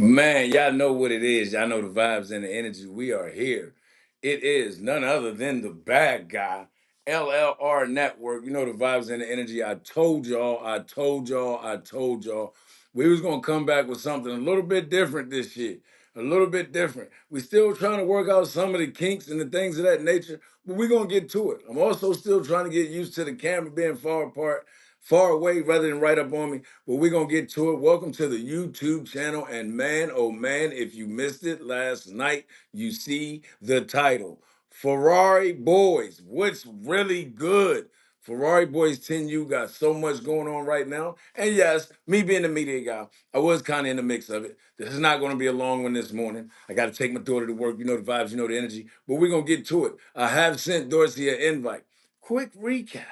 Man, y'all know what it is. Y'all know the vibes and the energy. We are here. It is none other than the bad guy, LLR Network. You know the vibes and the energy. I told y'all, I told y'all, I told y'all. We was gonna come back with something a little bit different this year. A little bit different. We still trying to work out some of the kinks and the things of that nature, but we're gonna get to it. I'm also still trying to get used to the camera being far apart, far away rather than right up on me. But we're going to get to it. Welcome to the YouTube channel. And man, oh man, if you missed it last night, you see the title Ferrari Boyz. What's really good? Ferrari Boyz 10U got so much going on right now. And yes, me being the media guy, I was kind of in the mix of it. This is not going to be a long one this morning. I got to take my daughter to work. You know the vibes, you know the energy. But we're going to get to it. I have sent Dorsey an invite. Quick recap.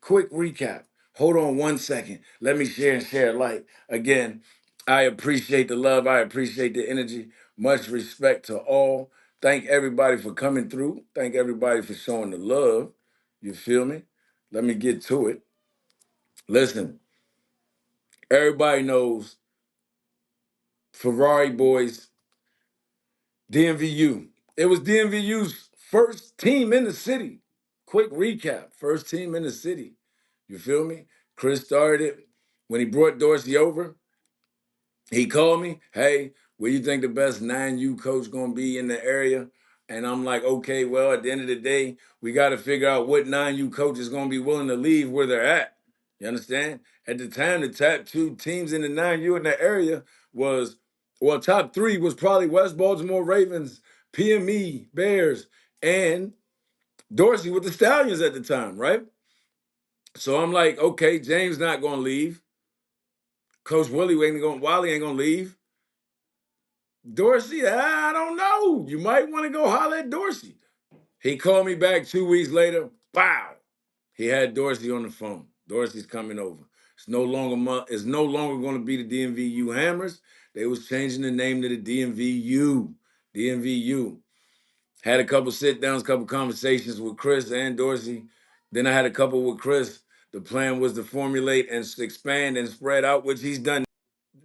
Quick recap. Hold on one second. Let me share and share light. Again, I appreciate the love. I appreciate the energy. Much respect to all. Thank everybody for coming through. Thank everybody for showing the love. You feel me? Let me get to it. Listen, everybody knows Ferrari Boyz, DMVU. It was DMVU's first team in the city. Quick recap. First team in the city. You feel me? Chris started it when he brought Dorsey over. He called me, hey, where you think the best 9U coach gonna be in the area? And I'm like, okay, well, at the end of the day, we got to figure out what 9U coach is gonna be willing to leave where they're at. You understand? At the time, the top two teams in the 9U in the area was, well, top three was probably West Baltimore Ravens, PME, Bears, and Dorsey with the Stallions at the time, right? So I'm like, okay, James not gonna leave. Coach Wally ain't gonna leave. Dorsey, I don't know. You might want to go holler at Dorsey. He called me back 2 weeks later. Wow. He had Dorsey on the phone. Dorsey's coming over. It's no longer going to be the DMVU Hammers. They was changing the name to the DMVU. DMVU. Had a couple sit downs, couple conversations with Chris and Dorsey. Then I had a couple with Chris. The plan was to formulate and expand and spread out, which he's done.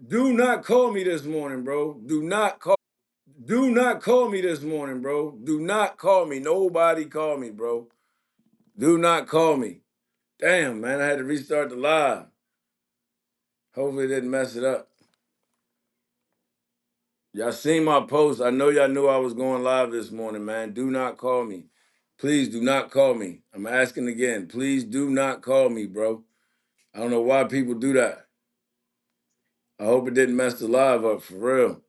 Do not call me this morning, bro. Do not call me this morning, bro. Do not call me. Nobody call me, bro. Do not call me. Damn, man, I had to restart the live. Hopefully it didn't mess it up. Y'all seen my post. I know y'all knew I was going live this morning, man. Do not call me. Please do not call me. I'm asking again. Please do not call me, bro. I don't know why people do that. I hope it didn't mess the live up, for real.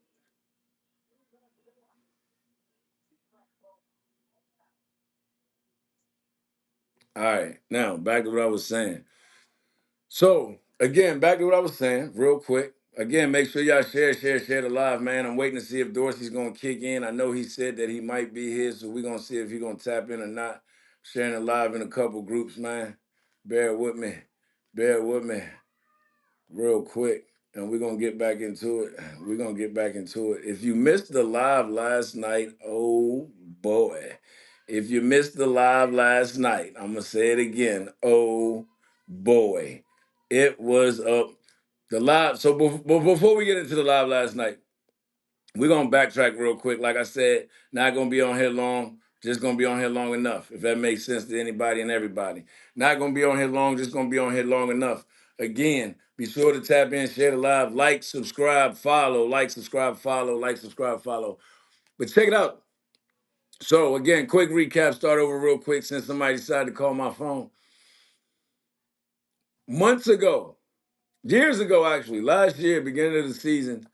All right, now back to what I was saying. So, again, back to what I was saying, real quick. Again, make sure y'all share the live, man. I'm waiting to see if Dorsey's going to kick in. I know he said that he might be here, so we're going to see if he's going to tap in or not. Sharing it live in a couple groups, man. Bear with me. Bear with me real quick. And we're going to get back into it. We're going to get back into it. If you missed the live last night, oh, boy. If you missed the live last night, I'm going to say it again. Oh, boy. It was up the live. So before we get into the live last night, we're gonna backtrack real quick. Like I said, not gonna be on here long, just gonna be on here long enough, if that makes sense to anybody and everybody. Not gonna be on here long, just gonna be on here long enough. Again, be sure to tap in, share the live, like, subscribe, follow, like, subscribe, follow, like, subscribe, follow. But check it out. So again, quick recap, start over real quick since somebody decided to call my phone. Months ago, years ago, actually, last year, beginning of the season,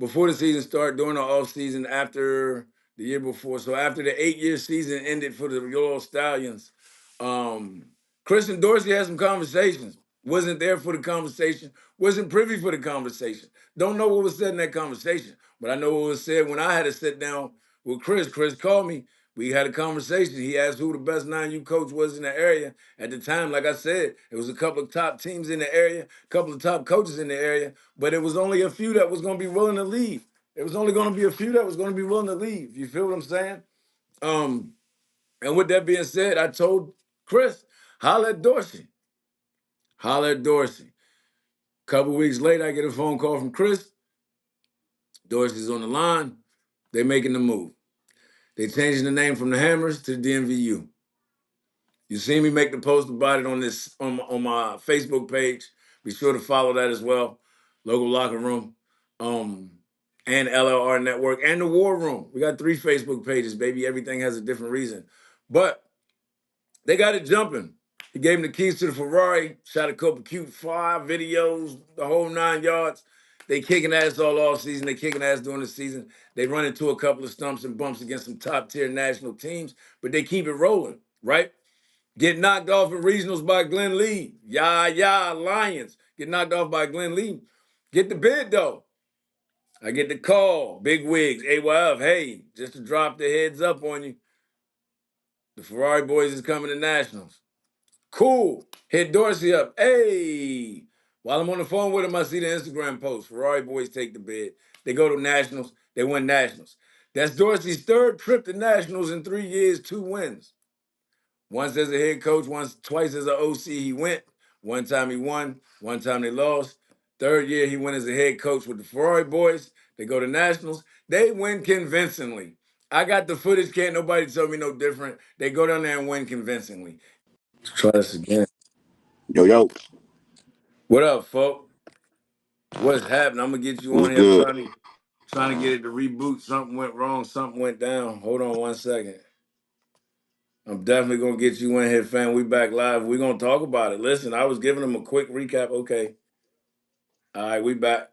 before the season started, during the off season, after the year before. So after the 8-year season ended for the Royal Stallions, um, Chris and Dorsey had some conversations. Wasn't there for the conversation. Wasn't privy for the conversation. Don't know what was said in that conversation, but I know what was said when I had to sit down with Chris. Chris called me. We had a conversation. He asked who the best 9U coach was in the area. At the time, like I said, it was a couple of top teams in the area, a couple of top coaches in the area, but it was only a few that was going to be willing to leave. It was only going to be a few that was going to be willing to leave. You feel what I'm saying? And with that being said, I told Chris, holler at Dorsey. Holler at Dorsey. A couple weeks later, I get a phone call from Chris. Dorsey's on the line. They making the move. They changing the name from the Hammers to the DMVU. You see me make the post about it on this on my Facebook page. Be sure to follow that as well. Local Locker Room, and LLR Network and the War Room. We got 3 Facebook pages, baby. Everything has a different reason, but they got it jumping. He gave him the keys to the Ferrari. Shot a couple cute fire videos, the whole 9 yards. They kicking ass all off season. They kicking ass during the season. They run into a couple of stumps and bumps against some top tier national teams, but they keep it rolling, right? Get knocked off in regionals by Glenn Lee. Lions. Get knocked off by Glenn Lee. Get the bid, though. I get the call. Big wigs, AYF. Hey, just to drop the heads up on you, the Ferrari Boyz is coming to nationals. Cool. Hit Dorsey up. Hey. While I'm on the phone with him, I see the Instagram post. Ferrari Boyz take the bid. They go to nationals. They win nationals. That's Dorsey's 3rd trip to nationals in 3 years, 2 wins. Once as a head coach, twice as an OC, he went. One time he won, one time they lost. 3rd year, he went as a head coach with the Ferrari Boyz. They go to nationals. They win convincingly. I got the footage. Can't nobody tell me no different. They go down there and win convincingly. Try this again. Yo, What up, folk? What's happening? I'm gonna get you what's on here. I'm good? trying to get it to reboot. Something went wrong. Something went down. Hold on one second. I'm definitely gonna get you in here, fam. We back live. We gonna talk about it. Listen, I was giving them a quick recap. Okay. All right, we back.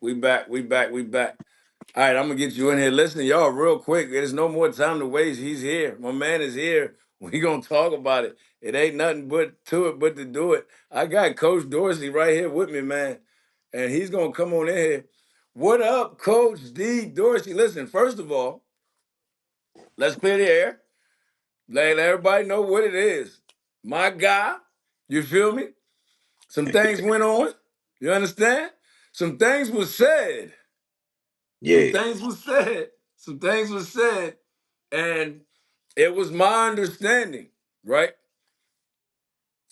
We back. We back. We back. All right, I'm gonna get you in here. Listen, y'all, real quick. There's no more time to waste. He's here. My man is here. We gonna talk about it. It ain't nothing but to do it. I got Coach Dorsey right here with me, man, and he's gonna come on in here. What up, Coach D Dorsey? Listen, first of all, let's clear the air. Let everybody know what it is. My guy, you feel me? Some things went on. You understand? Some things were said. Some Yeah, things were said. Some things were said. And it was my understanding, right,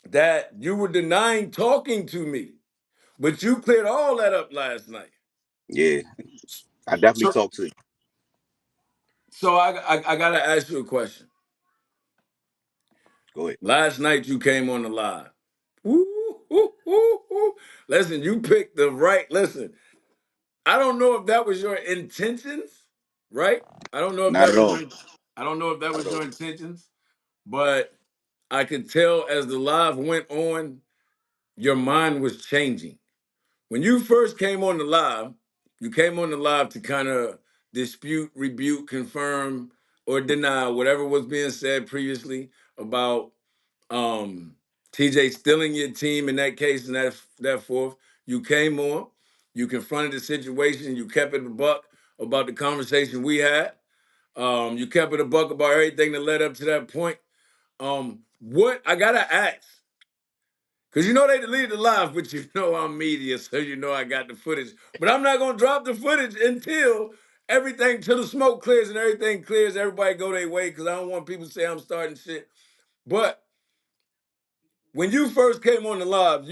that you were denying talking to me. But you cleared all that up last night. yeah. I definitely So, talk to you. so I gotta ask you a question. Go ahead. Last night you came on the live. Woo, woo, woo, woo. Listen, you picked the right. Listen, I don't know if that was your intentions, right? I don't know if Not that at was all. your I don't know if that Not was at your all. intentions, but I could tell as the live went on, your mind was changing. When you first came on the live, you came on the live to kind of dispute, rebuke, confirm, or deny whatever was being said previously about TJ stealing your team in that case and that forth. You came on, you confronted the situation, you kept it a buck about the conversation we had. You kept it a buck about everything that led up to that point. What I gotta ask, because you know they deleted the live, but you know I'm media, so you know I got the footage. But I'm not gonna drop the footage until till the smoke clears and everything clears, everybody go their way, because I don't want people to say I'm starting shit. But when you first came on the live,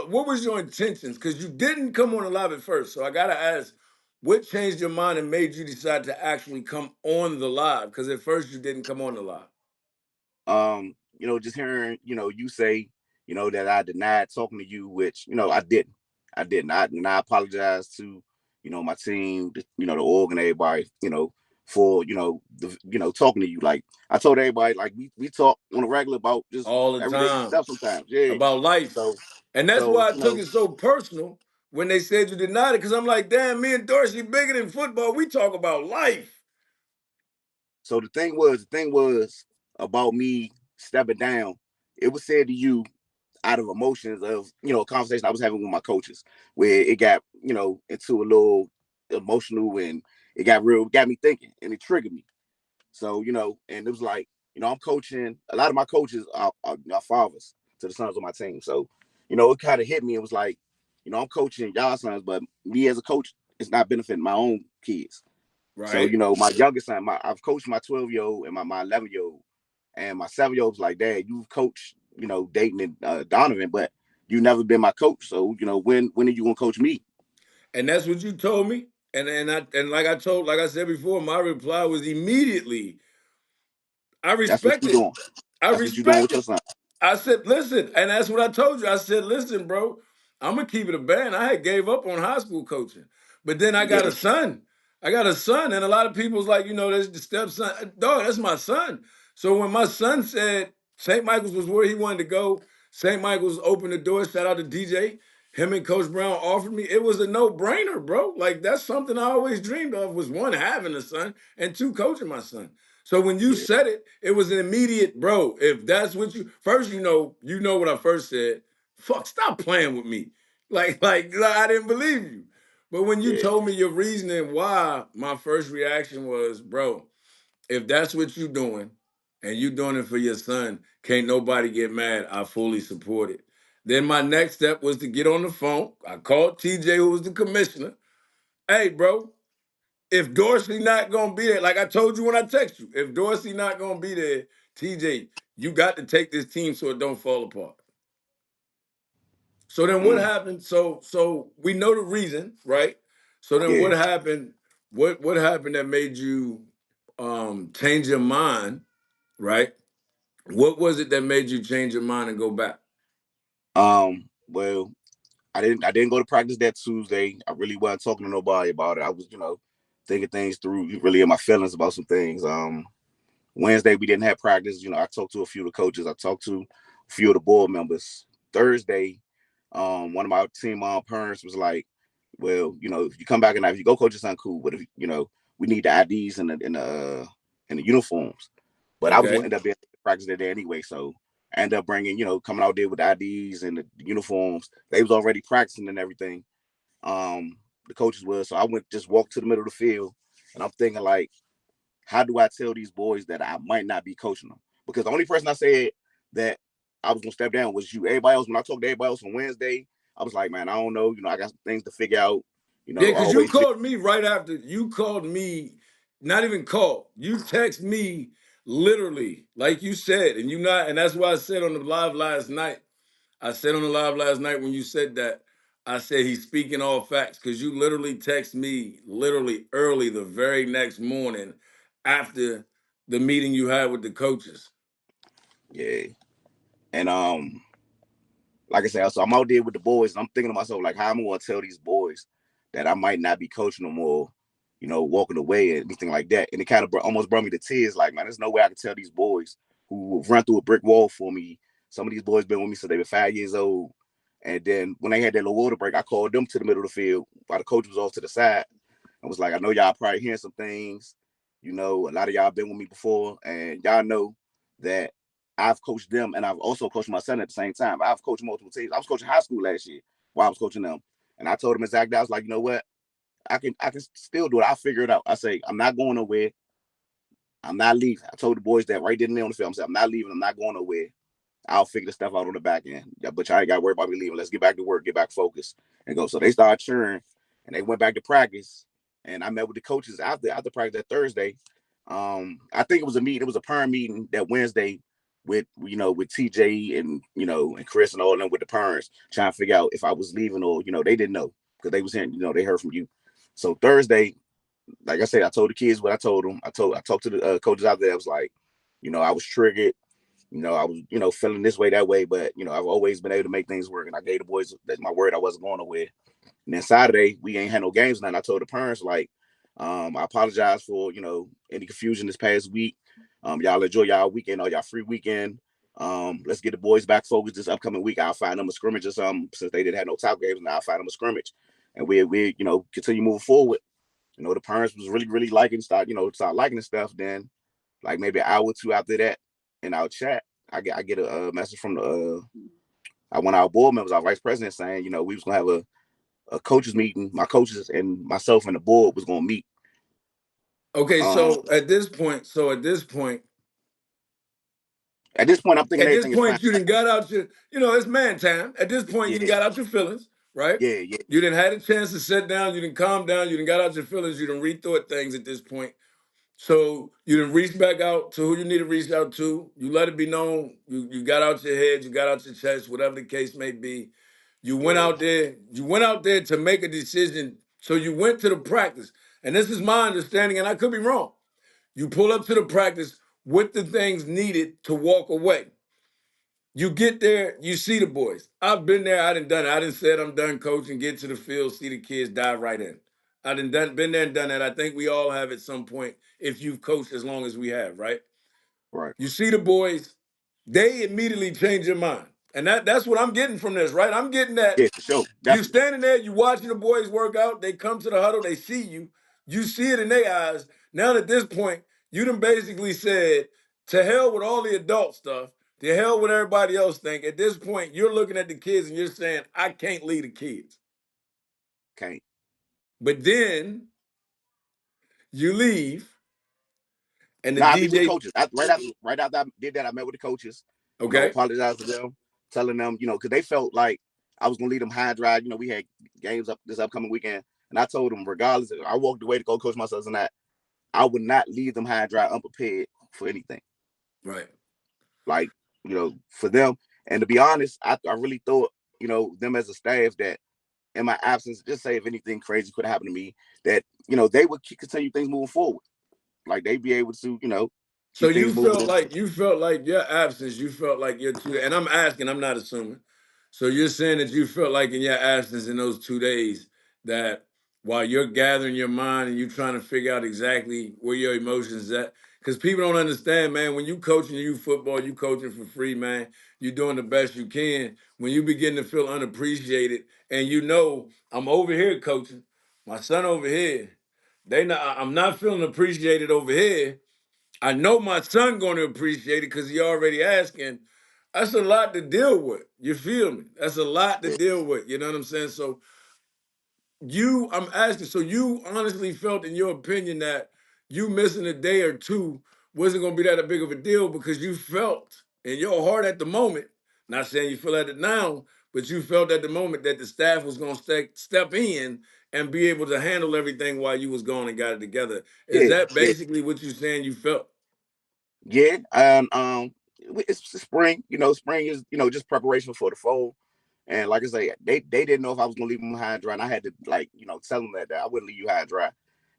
what was your intentions? Because you didn't come on the live at first. So I gotta ask, what changed your mind and made you decide to actually come on the live? Because at first you didn't come on the live. Just hearing, you say, that I denied talking to you, which, I didn't. I didn't. And I apologize to, my team, the org and everybody, for, talking to you. Like I told everybody, like we talk on a regular about just All the everyday time stuff sometimes. Yeah. about life. So And that's so, why I took it so personal when they said you denied it, because I'm like, damn, me and Dorsey bigger than football. We talk about life. So the thing was about me stepping down. It was said to you out of emotions of a conversation I was having with my coaches, where it got into a little emotional and it got me thinking, and it triggered me. So and it was like I'm coaching. A lot of my coaches are fathers to the sons of my team. So it kind of hit me. It was like I'm coaching y'all sons, but me as a coach, it's not benefiting my own kids. So, Right. my youngest son, I've coached my 12-year-old and my 11-year-old. And my 7-year-old was like, Dad, you've coached, Dayton and Donovan, but you never been my coach. So, when are you gonna coach me? And that's what you told me. And like I said before, my reply was immediately. I That's what respect you it. doing. I That's what you doing respect with your it. son. I said, listen, and that's what I told you. I said, listen, bro, I'm gonna keep it a band. I had gave up on high school coaching, but then I got Yeah, a son. I got a son, and a lot of people's like, that's the stepson. Dog, that's my son. So when my son said St. Michael's was where he wanted to go, St. Michael's opened the door. Shout out to DJ. Him and Coach Brown offered me. It was a no-brainer, bro. Like that's something I always dreamed of was one, having a son, and two, coaching my son. So when you yeah, said it, it was an immediate, bro. If that's what you first, you know what I first said. Fuck, stop playing with me. Like I didn't believe you. But when you yeah. told me your reasoning why, my first reaction was, bro, if that's what you doing and you doing it for your son, can't nobody get mad. I fully support it. Then my next step was to get on the phone. I called TJ, who was the commissioner. Hey, bro, if Dorsey not gonna be there, like I told you when I text you, if Dorsey not gonna be there, TJ, you got to take this team so it don't fall apart. So then what Mm, happened? So we know the reason, right? So then what yeah. happened? What happened that made you change your mind, right? What was it that made you change your mind and go back? Well, I didn't go to practice that Tuesday. I really wasn't talking to nobody about it. I was, thinking things through, really in my feelings about some things. Wednesday we didn't have practice. I talked to a few of the coaches. I talked to a few of the board members. Thursday, one of my team parents was like, "Well, if you come back and if you go coach your son, cool. But if we need the IDs and the uniforms." But I was going to Okay. end up being at practice that day anyway, so I ended up bringing, coming out there with the IDs and the uniforms. They was already practicing and everything. The coaches was, so I went just walked to the middle of the field, and I'm thinking like, how do I tell these boys that I might not be coaching them? Because the only person I said that I was gonna step down was you. Everybody else, when I talked to everybody else on Wednesday, I was like, man, I don't know. I got some things to figure out. Yeah, I because you always been, called me right after you called me, not even called. You text me literally, like you said, and that's why I said on the live last night. I said on the live last night when you said that, I said he's speaking all facts because you literally text me literally early the very next morning after the meeting you had with the coaches. yeah. And like I said, so I'm out there with the boys, and I'm thinking to myself, like, how am I gonna tell these boys that I might not be coaching them or, walking away and anything like that? And it kind of almost brought me to tears. Like, man, there's no way I can tell these boys who have run through a brick wall for me. Some of these boys been with me since they were 5 years old. And then when they had that little water break, I called them to the middle of the field while the coach was off to the side. I was like, I know y'all probably hearing some things. A lot of y'all been with me before, and y'all know that I've coached them, and I've also coached my son at the same time. I've coached multiple teams. I was coaching high school last year while I was coaching them, and I told them exactly. I was like, you know what? I can still do it. I'll figure it out. I say I'm not going nowhere. I'm not leaving. I told the boys that right then and there on the film. I said I'm not leaving. I'm not going nowhere. I'll figure the stuff out on the back end. Yeah, but y'all ain't got to worry about me leaving. Let's get back to work, get back focused, and go. So they started cheering, and they went back to practice. And I met with the coaches after practice that Thursday. I think it was a meeting. It was a parent meeting that Wednesday with TJ and Chris and all of them with the parents trying to figure out if I was leaving or they didn't know because they was hearing they heard from you. So Thursday, like I said, I told the kids what I told them. I talked to the coaches out there. I was like, I was triggered. I was, feeling this way, that way, but I've always been able to make things work. And I gave the boys that my word I wasn't going nowhere. And then Saturday, we ain't had no games now. And I told the parents, like, I apologize for, any confusion this past week. Y'all enjoy y'all weekend or y'all free weekend. Let's get the boys back focused this upcoming week. I'll find them a scrimmage or something since they didn't have no top games. And I'll find them a scrimmage. And we continue moving forward. The parents was really, really liking, start liking the stuff. Then like maybe an hour or two after that in our chat, I get a message from one of our board members, our vice president, saying, we was gonna have a coaches meeting. My coaches and myself and the board was gonna meet. Okay, Um, at this point, I'm thinking at this everything is fine. point, you didn't got out it's man time. At this point, you didn't Yeah, got out your feelings, right? yeah, yeah, You didn't had a chance to sit down, you didn't calm down, you didn't got out your feelings, you didn't rethought things at this point. So you didn't reach back out to who you need to reach out to. You let it be known. You got out your head, you got out your chest, whatever the case may be. You went yeah, out there. You went out there to make a decision So you went to the practice, and this is my understanding, and I could be wrong. You pull up to the practice with the things needed to walk away. You get there, you see the boys. I've been there, I done done it. I done said I'm done coaching, get to the field, see the kids dive right in. I been there and done that. I think we all have at some point if you've coached as long as we have, right? Right. You see the boys, they immediately change your mind. And that's what I'm getting from this, right? I'm getting that Yeah, for sure. you Definitely. standing there, you watching the boys work out, they come to the huddle, they see you see it in their eyes. Now at this point, you done basically said, to hell with all the adult stuff, to hell with everybody else think. At this point, you're looking at the kids and you're saying, I can't lead the kids. Can't. But then you leave and the Now I meet with the DJ, coaches. Right after I did that, I met with the coaches. okay? Apologized to them, telling them, because they felt like I was gonna lead them high and dry. We had games up this upcoming weekend, and I told them, regardless, I walked away to go coach my sons and that I would not leave them high and dry, unprepared for anything. Right. Like, for them. And to be honest, I really thought, them as a staff that in my absence, just say if anything crazy could happen to me, that, they would continue things moving forward. Like they'd be able to, So keep things moving. you felt like your absence, you felt like your 2 days, and I'm asking, I'm not assuming. So you're saying that you felt like in your absence in those 2 days that while you're gathering your mind and you trying to figure out exactly where your emotions at, because people don't understand, man. When you coaching you football, you coaching for free, man. You're doing the best you can. When you begin to feel unappreciated, and I'm over here coaching, my son over here, I'm not feeling appreciated over here. I know my son going to appreciate it because he already asking. That's a lot to deal with. You feel me? That's a lot to Yeah, deal with. You know what I'm saying? So I'm asking. So you honestly felt, in your opinion, that you missing a day or two wasn't going to be that big of a deal because you felt in your heart at the moment. Not saying you feel at it now, but you felt at the moment that the staff was going to step in and be able to handle everything while you was gone and got it together. Is yeah, that yeah, basically what you saying you felt? yeah. And it's spring. Spring is just preparation for the fall. And like I say, they didn't know if I was gonna leave them high and dry, and I had to tell them that I wouldn't leave you high and dry.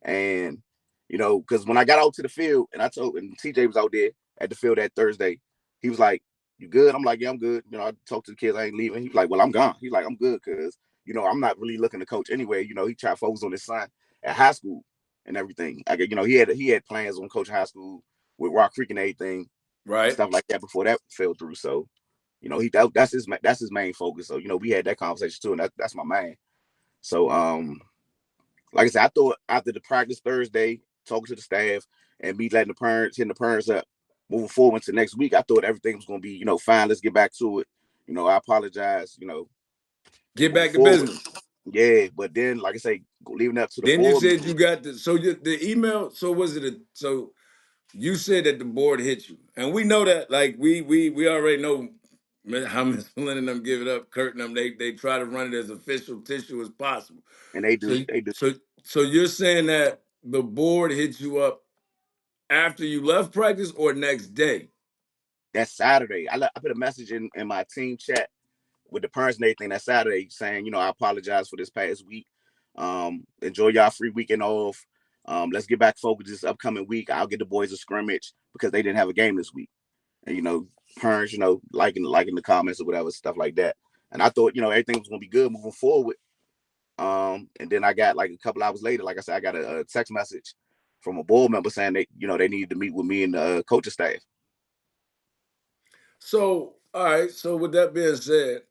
And because when I got out to the field and and TJ was out there at the field that Thursday, he was like, "You good?" I'm like, "Yeah, I'm good." I talked to the kids, I ain't leaving. He's like, "Well, I'm gone." He's like, "I'm good," because I'm not really looking to coach anyway. He tried to focus on his son at high school and everything. He had plans on coaching high school with Rock Creek and everything and Right. stuff like that before that fell through. So that's his main focus. So we had that conversation too, and that's my man. So like I said, I thought after the practice Thursday, talking to the staff and me letting hitting the parents up, moving forward to next week, I thought everything was gonna be fine. Let's get back to it. I apologize. Get Moving back to forward. business. Yeah, but then like I say, leaving up to the Then you board said you meeting, got the email. So was it so you said that the board hit you, and we know that, like we already know how Miss Lynn and them give it up, Kurt and them. They try to run it as official tissue as possible. and they So do, they do. so so you're saying that the board hit you up after you left practice or next day? That Saturday, I put a message in my team chat with the parents and everything that Saturday saying, I apologize for this past week. Enjoy y'all free weekend off. Let's get back focused this upcoming week. I'll get the boys a scrimmage because they didn't have a game this week. And parents, liking the comments or whatever, stuff like that. And I thought, everything was gonna be good moving forward. And then I got like a couple hours later, like I said, I got a text message from a board member saying they needed to meet with me and the coaching staff. So all right. So with that being said,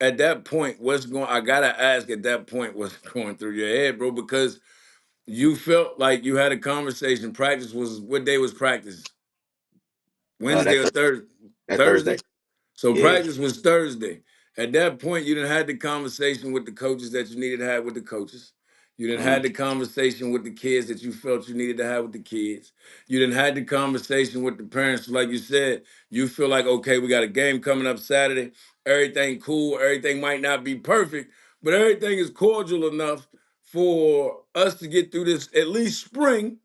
at that point, I gotta ask at that point what's going through your head, bro, because you felt like you had a conversation. Practice was what day was practice? Wednesday That or Thursday? that Thursday. Thursday? So Yeah. practice was Thursday. At that point, you done had the conversation with the coaches that you needed to have with the coaches. You done Mhm. had the conversation with the kids that you felt you needed to have with the kids. You done had the conversation with the parents. Like you said, you feel like, okay, we got a game coming up Saturday. Everything cool. Everything might not be perfect, but everything is cordial enough for us to get through this at least spring.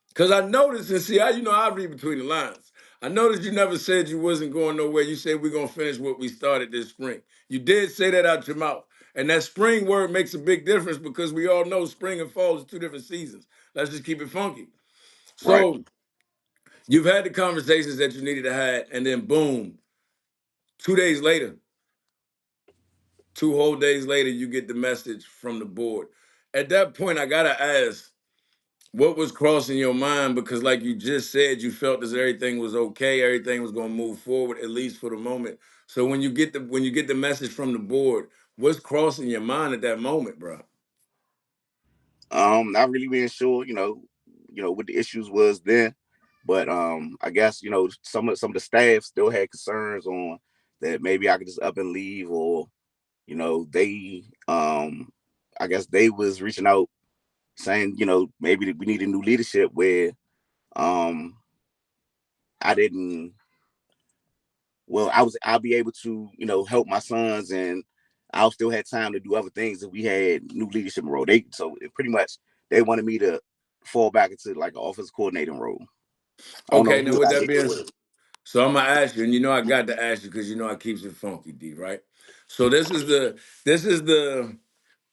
Because I noticed, and see, I read between the lines. I noticed you never said you wasn't going nowhere. You said we're going to finish what we started this spring. You did say that out your mouth. And that spring word makes a big difference because we all know spring and fall is two different seasons. Let's just keep it funky. Right. So you've had the conversations that you needed to have, and then boom, 2 days later, 2 whole days later, you get the message from the board. At that point, I gotta ask, what was crossing your mind? Because, like you just said, you felt as everything was okay, everything was gonna move forward, at least for the moment. So when you get the message from the board, what's crossing your mind at that moment, bro? Not really being sure, what the issues was then, but I guess some of the staff still had concerns on that maybe I could just up and leave, or they I guess they was reaching out saying maybe we need a new leadership where um I didn't well I'll be able to help my sons, and I'll still have time to do other things if we had new leadership role. Pretty much they wanted me to fall back into like an office coordinating role. I don't know Okay, now who with I that did it being with. so I'm gonna ask you, and you know I got to ask you because you know I keeps it funky, D, right? So this is the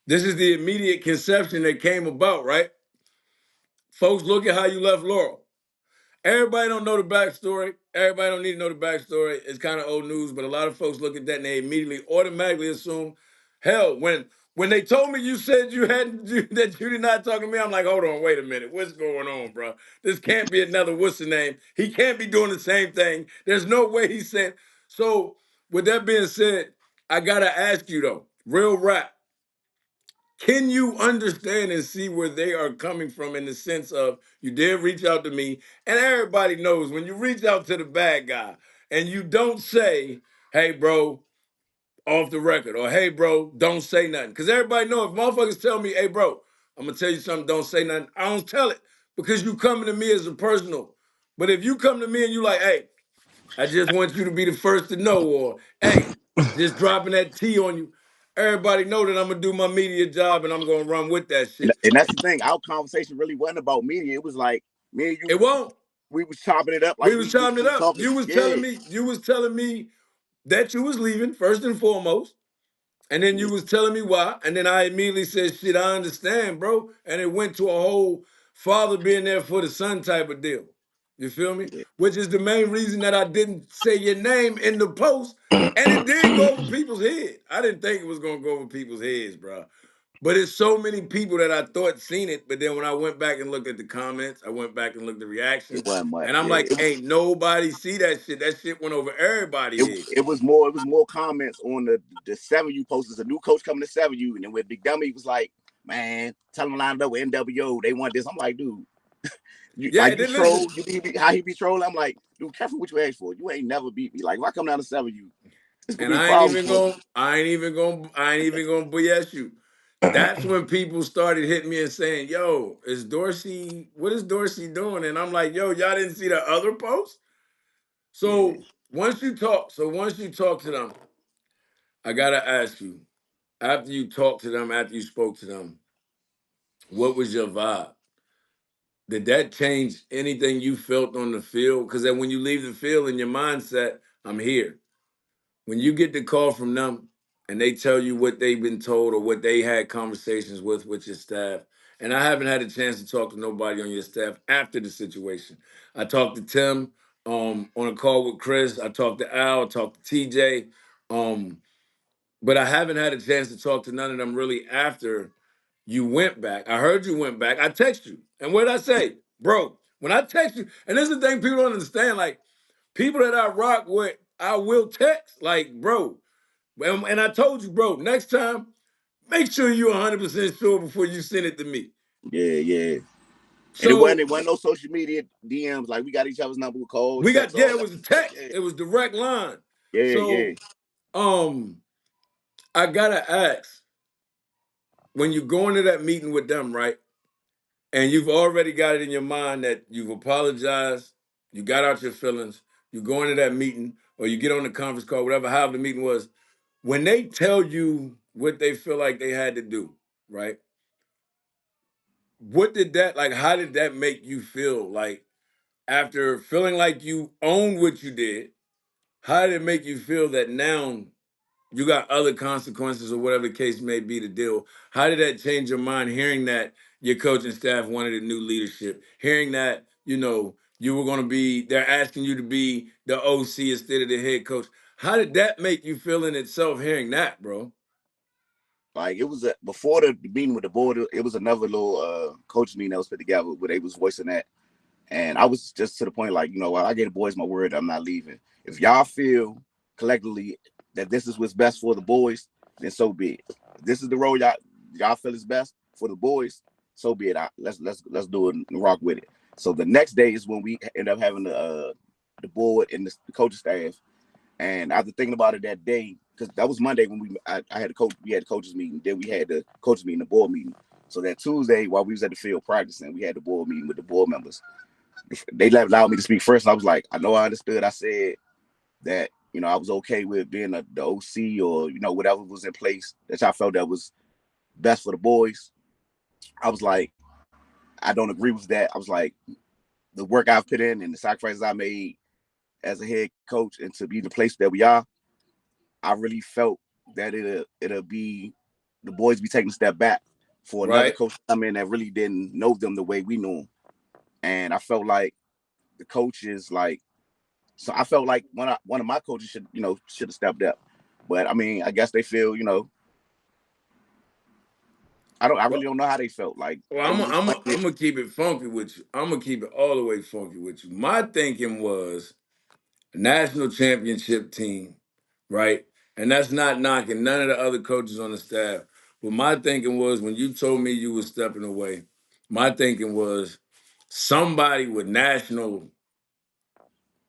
this is the immediate conception that came about, right? Folks, look at how you left Laurel. Everybody don't know the backstory. Everybody don't need to know the backstory. It's kind of old news, but a lot of folks look at that and they immediately automatically assume, hell, when they told me you said you hadn't that you did not talk to me, I'm like, hold on, wait a minute, what's going on, bro? This can't be another what's the name. He can't be doing the same thing. There's no way he said. So with that being said, I gotta ask you though, real rap. Can you understand and see where they are coming from in the sense of you did reach out to me, and everybody knows when you reach out to the bad guy and you don't say, "Hey, bro, off the record," or "Hey, bro, don't say nothing," because everybody know if motherfuckers tell me, "Hey, bro, I'm gonna tell you something, don't say nothing," I don't tell it because you coming to me as a personal. But if you come to me and you like, "Hey, I just want you to be the first to know," or "Hey, just dropping that T on you," everybody know that I'm gonna do my media job and I'm gonna run with that And, shit. and that's the thing. Our conversation really wasn't about media. It was like me and It you. won't. We was chopping it up like We was we chopping it up. talking. Yeah, You was telling me that you was leaving first and foremost. And then you yeah, was telling me why. And then I immediately said, shit, I understand, bro. And it went to a whole father being there for the son type of deal. You feel me? yeah. Which is the main reason that I didn't say your name in the post. And it did go over people's head. I didn't think it was gonna go over people's heads, bro. But it's so many people that I thought seen it. But then when I went back and looked at the comments, I went back and looked at the It reactions, wasn't much. and I'm Yeah, like, ain't nobody see that shit. That shit went over everybody's head. it was more comments on the 7U post. There's a new coach coming to 7U, and then with Big Dummy was like, man, tell them lined up with NWO. They want this. I'm like, dude, Yeah, and you then listen. troll. How he be trolling. I'm like, dude, careful what you ask for. You ain't never beat me. Like if I come down to 7U, it's gonna And be problems for you. I ain't even gonna BS you. That's when people started hitting me and saying, yo, what is Dorsey doing? And I'm like, yo, y'all didn't see the other post? Yeah, Once you talk to them, I gotta ask you, after you talked to them, after you spoke to them, what was your vibe? Did that change anything you felt on the field? Because then when you leave the field in your mindset, I'm here. When you get the call from them and they tell you what they've been told or what they had conversations with your staff, and I haven't had a chance to talk to nobody on your staff after the situation. I talked to Tim on a call with Chris. I talked to Al. I talked to TJ. Um, but I haven't had a chance to talk to none of them really after you went back. I heard you went back. I text you. And what did I say? Bro, when I text you, and this is the thing people don't understand, like, people that I rock with, I will text. Like, bro, and I told you, bro, next time, make sure you're 100% sure before you send it to me. yeah, yeah. And So it wasn't no social media DMs. Like we got each other's number, we call, text, yeah, all it that. was a Like, text. It was direct line. yeah, yeah, So um, I gotta ask, when you go into that meeting with them, right? And you've already got it in your mind that you've apologized, you got out your feelings, you go into that meeting, or you get on the conference call, whatever, however the meeting was. When they tell you what they feel like they had to do, right? What did that like? How did that make you feel? Like after feeling like you owned what you did, how did it make you feel that now you got other consequences or whatever the case may be to deal. How did that change your mind hearing that your coaching staff wanted a new leadership? Hearing that, you were going to be, they're asking you to be the OC instead of the head coach. How did that make you feel in itself hearing that, bro? Like it was before the meeting with the board, it was another little coach meeting that was put together where they was voicing that. And I was just to the point, like, I gave the boys my word, I'm not leaving. If y'all feel collectively that this is what's best for the boys, then so be it. If this is the role y'all feel is best for the boys, so be it. Let's do it and rock with it. So the next day is when we end up having the board and the coaching staff. And after thinking about it that day, because that was Monday when I had we had the coaches meeting, then we had the coaches meeting, the board meeting. So that Tuesday, while we was at the field practicing, we had the board meeting with the board members. They allowed me to speak first. And I was like, I know I understood. I said that, I was okay with being the OC or, whatever was in place that I felt that was best for the boys. I was like, I don't agree with that. I was like, the work I've put in and the sacrifices I made as a head coach and to be the place that we are, I really felt that it'll be the boys be taking a step back for another Right? coach to come in that really didn't know them the way we knew them. And I felt like the coaches, so I felt like one of my coaches should have stepped up. But I mean, I guess they feel, I really don't know how they felt. Like Well, they I'm was I'm explaining I'm it. gonna keep it funky with you. I'm gonna keep it all the way funky with you. My thinking was a national championship team, right? And that's not knocking none of the other coaches on the staff. But my thinking was when you told me you were stepping away, my thinking was somebody with national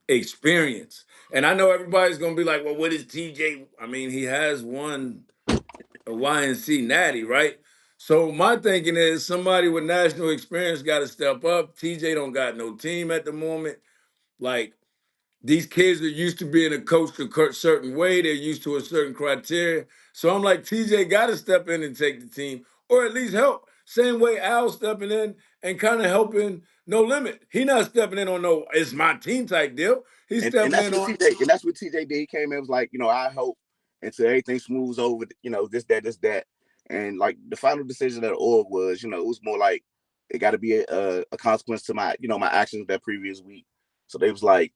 experience. And I know everybody's gonna be like, well, what is TJ? I mean, he has won a YNC natty, right? So my thinking is somebody with national experience got to step up. TJ don't got no team at the moment. Like these kids are used to being a coach a certain way. They're used to a certain criteria. So I'm like, TJ got to step in and take the team, or at least help. Same way Al's stepping in and kind of helping No Limit. He not stepping in on no, it's my team type deal. He's And stepping that's in what on, TJ and that's what TJ did. He came in and was like, I hope until everything smooths over, this, that. And like the final decision of the org was, it was more like it got to be a consequence to my, my actions that previous week. So they was like,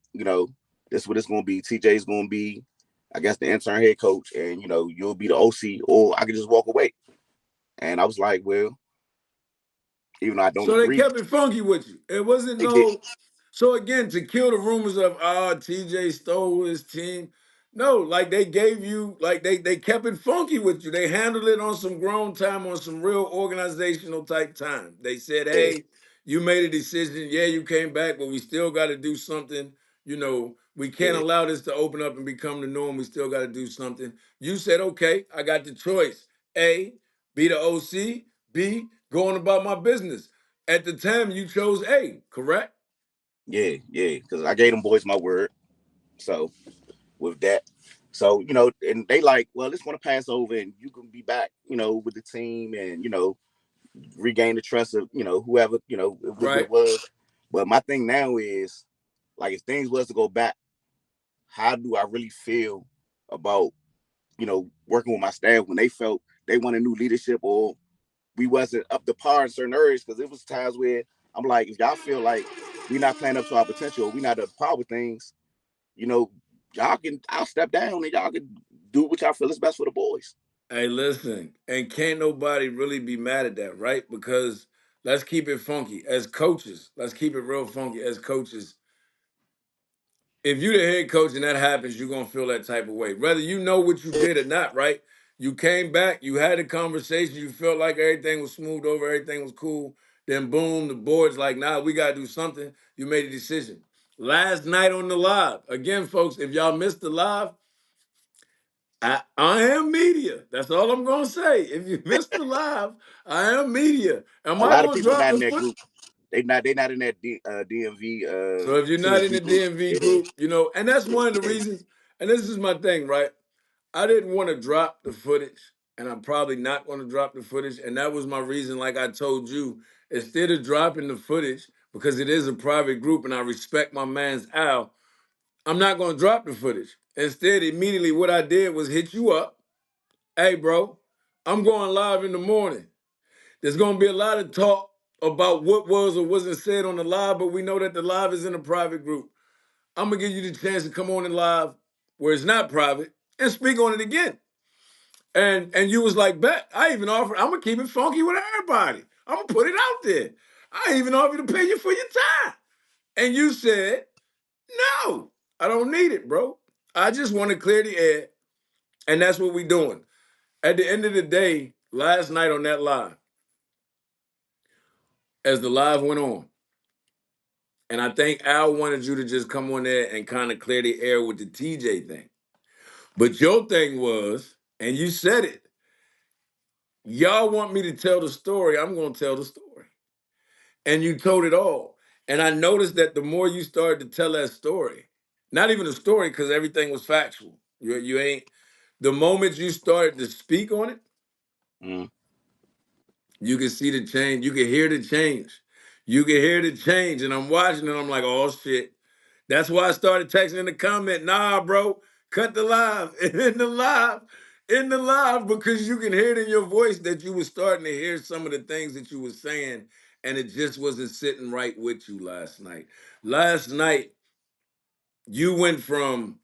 this is what it's going to be. TJ's going to be, I guess, the intern head coach, and you'll be the OC, or I could just walk away. And I was like, well, even though I don't so they agree, kept it funky with you. It wasn't they did. no. So again, to kill the rumors of TJ stole his team. No, like they gave you, like they kept it funky with you. They handled it on some grown time, on some real organizational type time. They said, Yeah, hey, you made a decision. Yeah, you came back, but we still got to do something. We can't yeah, allow this to open up and become the norm. We still got to do something. You said, okay, I got the choice. A, be the OC. B, going about my business. At the time, you chose A, correct? yeah, because I gave them boys my word. So with that. So, and they like, well, let's want to pass over and you can be back, with the team and, regain the trust of, whoever, what Right. it was. But my thing now is like, if things was to go back, how do I really feel about, working with my staff when they felt they wanted new leadership or we wasn't up to par in certain areas? Because it was times where I'm like, if y'all feel like we not playing up to our potential, or we not up to par with things, you know, I'll step down and y'all can do what y'all feel is best for the boys. Hey, listen, and can't nobody really be mad at that, right? Because let's keep it funky. As coaches, let's keep it real funky. As coaches, if you the head coach and that happens, you're gonna feel that type of way. Whether you know what you did or not, right? You came back, you had a conversation, you felt like everything was smooth over, everything was cool. Then boom, the board's like, nah, we gotta do something. You made a decision. Last night on the live, again, folks, if y'all missed the live, I am media. That's all I'm gonna say. If you missed the live, I am media. Am A I lot of gonna people drop not the in that foot? group. They not in that DMV So if you're not in the TMV group. DMV Yeah, group, and that's one of the reasons, and this is my thing, right? I didn't want to drop the footage, and I'm probably not going to drop the footage. And that was my reason, like I told you, instead of dropping the footage, because it is a private group and I respect my man's Al, I'm not going to drop the footage. Instead, immediately what I did was hit you up. Hey, bro, I'm going live in the morning. There's going to be a lot of talk about what was or wasn't said on the live, but we know that the live is in a private group. I'm going to give you the chance to come on in live where it's not private and speak on it again. And you was like, bet. I even offered, I'm going to keep it funky with everybody. I'm going to put it out there. I even offered to pay you for your time. And you said, no, I don't need it, bro. I just want to clear the air. And that's what we're doing. At the end of the day, last night on that live, as the live went on, and I think Al wanted you to just come on there and kind of clear the air with the TJ thing. But your thing was, and you said it, y'all want me to tell the story, I'm going to tell the story. And you told it all. And I noticed that the more you started to tell that story, not even a story because everything was factual. You ain't, the moment you started to speak on it, Mm. you can see the change. You can hear the change. You can hear the change. And I'm watching and I'm like, oh shit. That's why I started texting in the comment, nah, bro, cut the live. And in the live, because you can hear it in your voice that you were starting to hear some of the things that you were saying, and it just wasn't sitting right with you last night. Last night, you went from,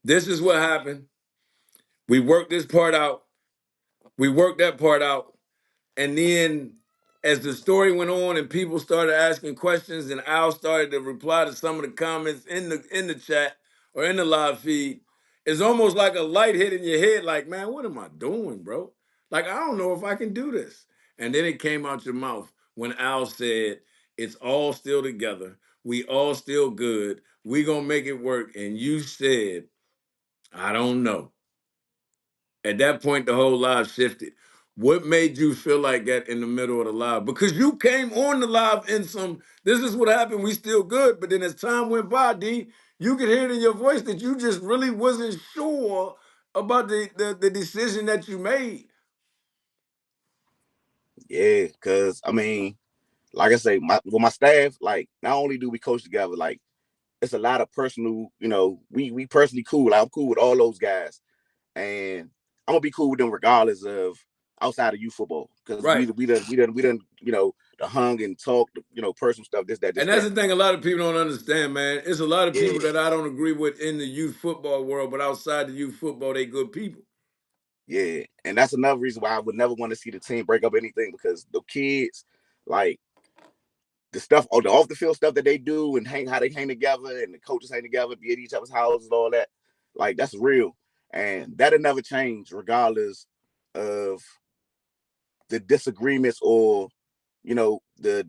this is what happened. We worked this part out. We worked that part out. And then as the story went on and people started asking questions and Al started to reply to some of the comments in the chat or in the live feed, it's almost like a light hit in your head, like, man, what am I doing, bro? Like, I don't know if I can do this. And then it came out your mouth when Al said, it's all still together. We all still good. We gonna make it work. And you said, I don't know. At that point, the whole live shifted. What made you feel like that in the middle of the live? Because you came on the live in some, this is what happened, we still good. But then as time went by, D, you could hear it in your voice that you just really wasn't sure about the decision that you made. Yeah, because I mean, like I say, my staff, like not only do we coach together, like it's a lot of personal, we personally cool. Like, I'm cool with all those guys, and I'm gonna be cool with them regardless of outside of youth football, because Right. we done, the hung and talk, personal stuff, this, that, this, And that's that. the thing a lot of people don't understand, man. It's a lot of Yeah, people that I don't agree with in the youth football world, but outside the youth football, they good people. yeah, and that's another reason why I would never want to see the team break up anything, because the kids, like the stuff, or the off the field stuff that they do, and how they hang together, and the coaches hang together, be at each other's houses, all that, like that's real, and that'll never change regardless of the disagreements, or the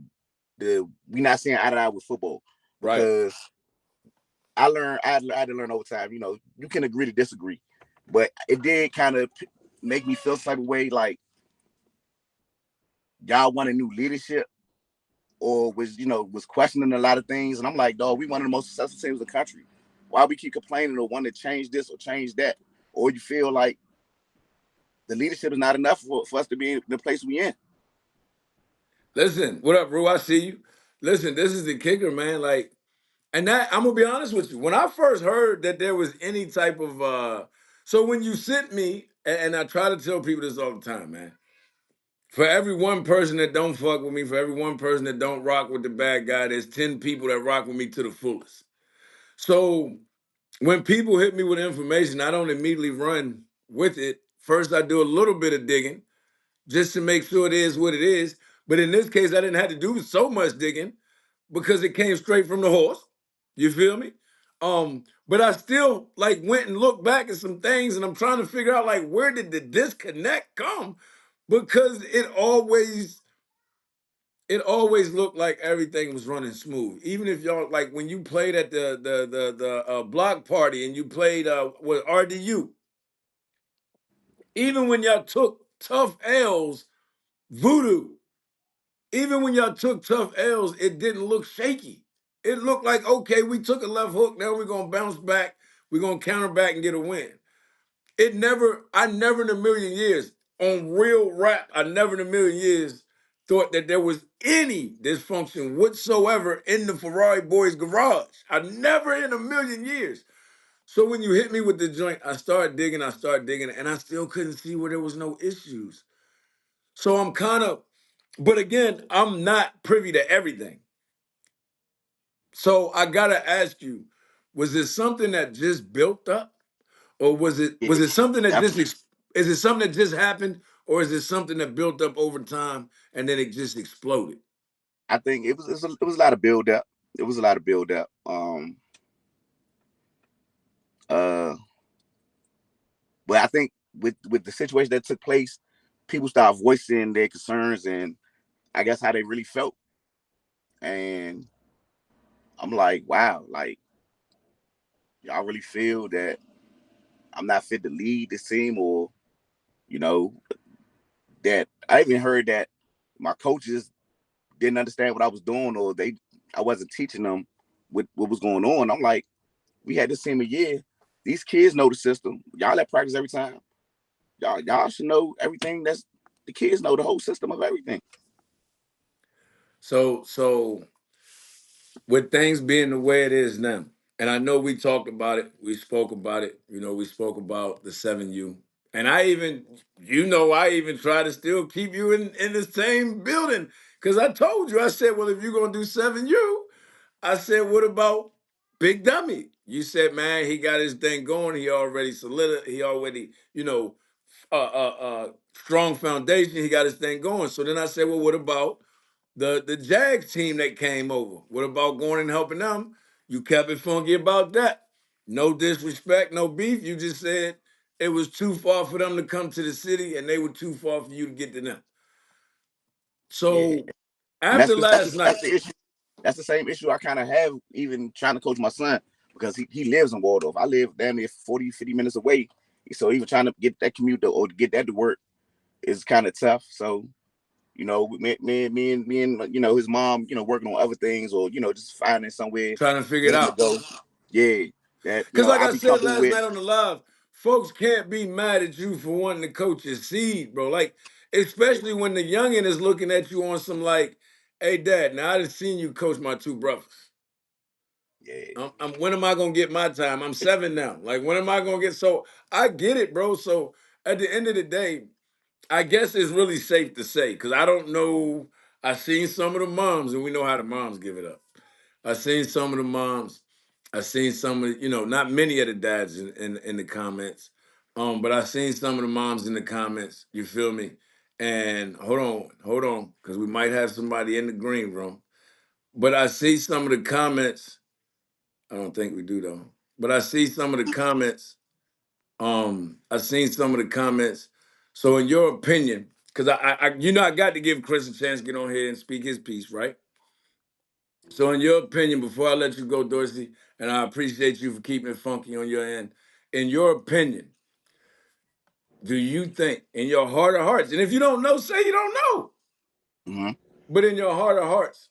we not seeing eye to eye with football, Right. because I had to learn over time. You can agree to disagree, but it did kind of make me feel some type of way, like y'all want a new leadership, or was questioning a lot of things, and I'm like, dog, we one of the most successful teams in the country. Why we keep complaining or want to change this or change that, or you feel like the leadership is not enough for us to be in the place we in? Listen, what up, bro? I see you. Listen, this is the kicker, man. Like, and that I'm gonna be honest with you. When I first heard that there was any type of so when you sent me, and I try to tell people this all the time, man. For every one person that don't fuck with me, for every one person that don't rock with the bad guy, there's 10 people that rock with me to the fullest. So when people hit me with information, I don't immediately run with it. First, I do a little bit of digging just to make sure it is what it is. But in this case, I didn't have to do so much digging because it came straight from the horse. You feel me? But I still like went and looked back at some things, and I'm trying to figure out like where did the disconnect come? Because it always looked like everything was running smooth. Even if y'all like when you played at the block party and you played with RDU, even when y'all took tough L's, voodoo. Even when y'all took tough L's, it didn't look shaky. It looked like, okay, we took a left hook, now we're gonna bounce back, we're gonna counter back and get a win. I never in a million years, on real rap, I never in a million years thought that there was any dysfunction whatsoever in the Ferrari Boyz garage. I never in a million years. So when you hit me with the joint, I start digging, and I still couldn't see where there was no issues. So I'm kind of, but again, I'm not privy to everything. So I gotta ask you, was it something that just built up, or was Yeah, it something that just definitely. is it something that just happened, or is it something that built up over time and then it just exploded? I think it was a lot of build up. It was a lot of build up. Uh, but I think with the situation that took place, people started voicing their concerns and I guess how they really felt. And I'm like, wow, like y'all really feel that I'm not fit to lead this team, or you know that I even heard that my coaches didn't understand what I was doing, or I wasn't teaching them what was going on. I'm like, we had this team a year. These kids know the system. Y'all at practice every time. Y'all should know everything. That's the kids know the whole system of everything. So with things being the way it is now, and I know we talked about it, we spoke about it, we spoke about the 7U. And I even try to still keep you in the same building. Cause I told you, I said, well, if you're gonna do 7U, I said, what about Big Dummy? You said, man, he got his thing going. He already strong foundation. He got his thing going. So then I said, well, what about the Jags team that came over? What about going and helping them? You kept it funky about that. No disrespect, no beef. You just said it was too far for them to come to the city and they were too far for you to get to them. Yeah, So and that's after the that's last the, that's night, the issue. That's the same issue I kind of have even trying to coach my son because he lives in Waldorf. I live down there 40, 50 minutes away. So even trying to get that commute or to get that to work is kind of tough. So, me and his mom, working on other things or, just finding somewhere trying to figure for it him to out. go. Yeah. That, Because like I'll I be said comfortable last with. night on the live, folks can't be mad at you for wanting to coach your seed, bro. Like, especially when the youngin is looking at you on some like, hey, dad, now I just seen you coach my two brothers. Yeah. When am I gonna get my time? I'm 7 now. Like, when am I gonna get? So I get it, bro. So at the end of the day, I guess it's really safe to say because I don't know. I seen some of the moms, and we know how the moms give it up. I seen some of the moms. I seen some of not many of the dads in the comments, but I seen some of the moms in the comments. You feel me? And hold on, because we might have somebody in the green room. But I see some of the comments. I don't think we do though. But I see some of the comments. I seen some of the comments. So, in your opinion, because I got to give Chris a chance to get on here and speak his piece, right? So, in your opinion, before I let you go, Dorsey, and I appreciate you for keeping it funky on your end. In your opinion, do you think, in your heart of hearts, and if you don't know, say you don't know, Mm-hmm. but in your heart of hearts,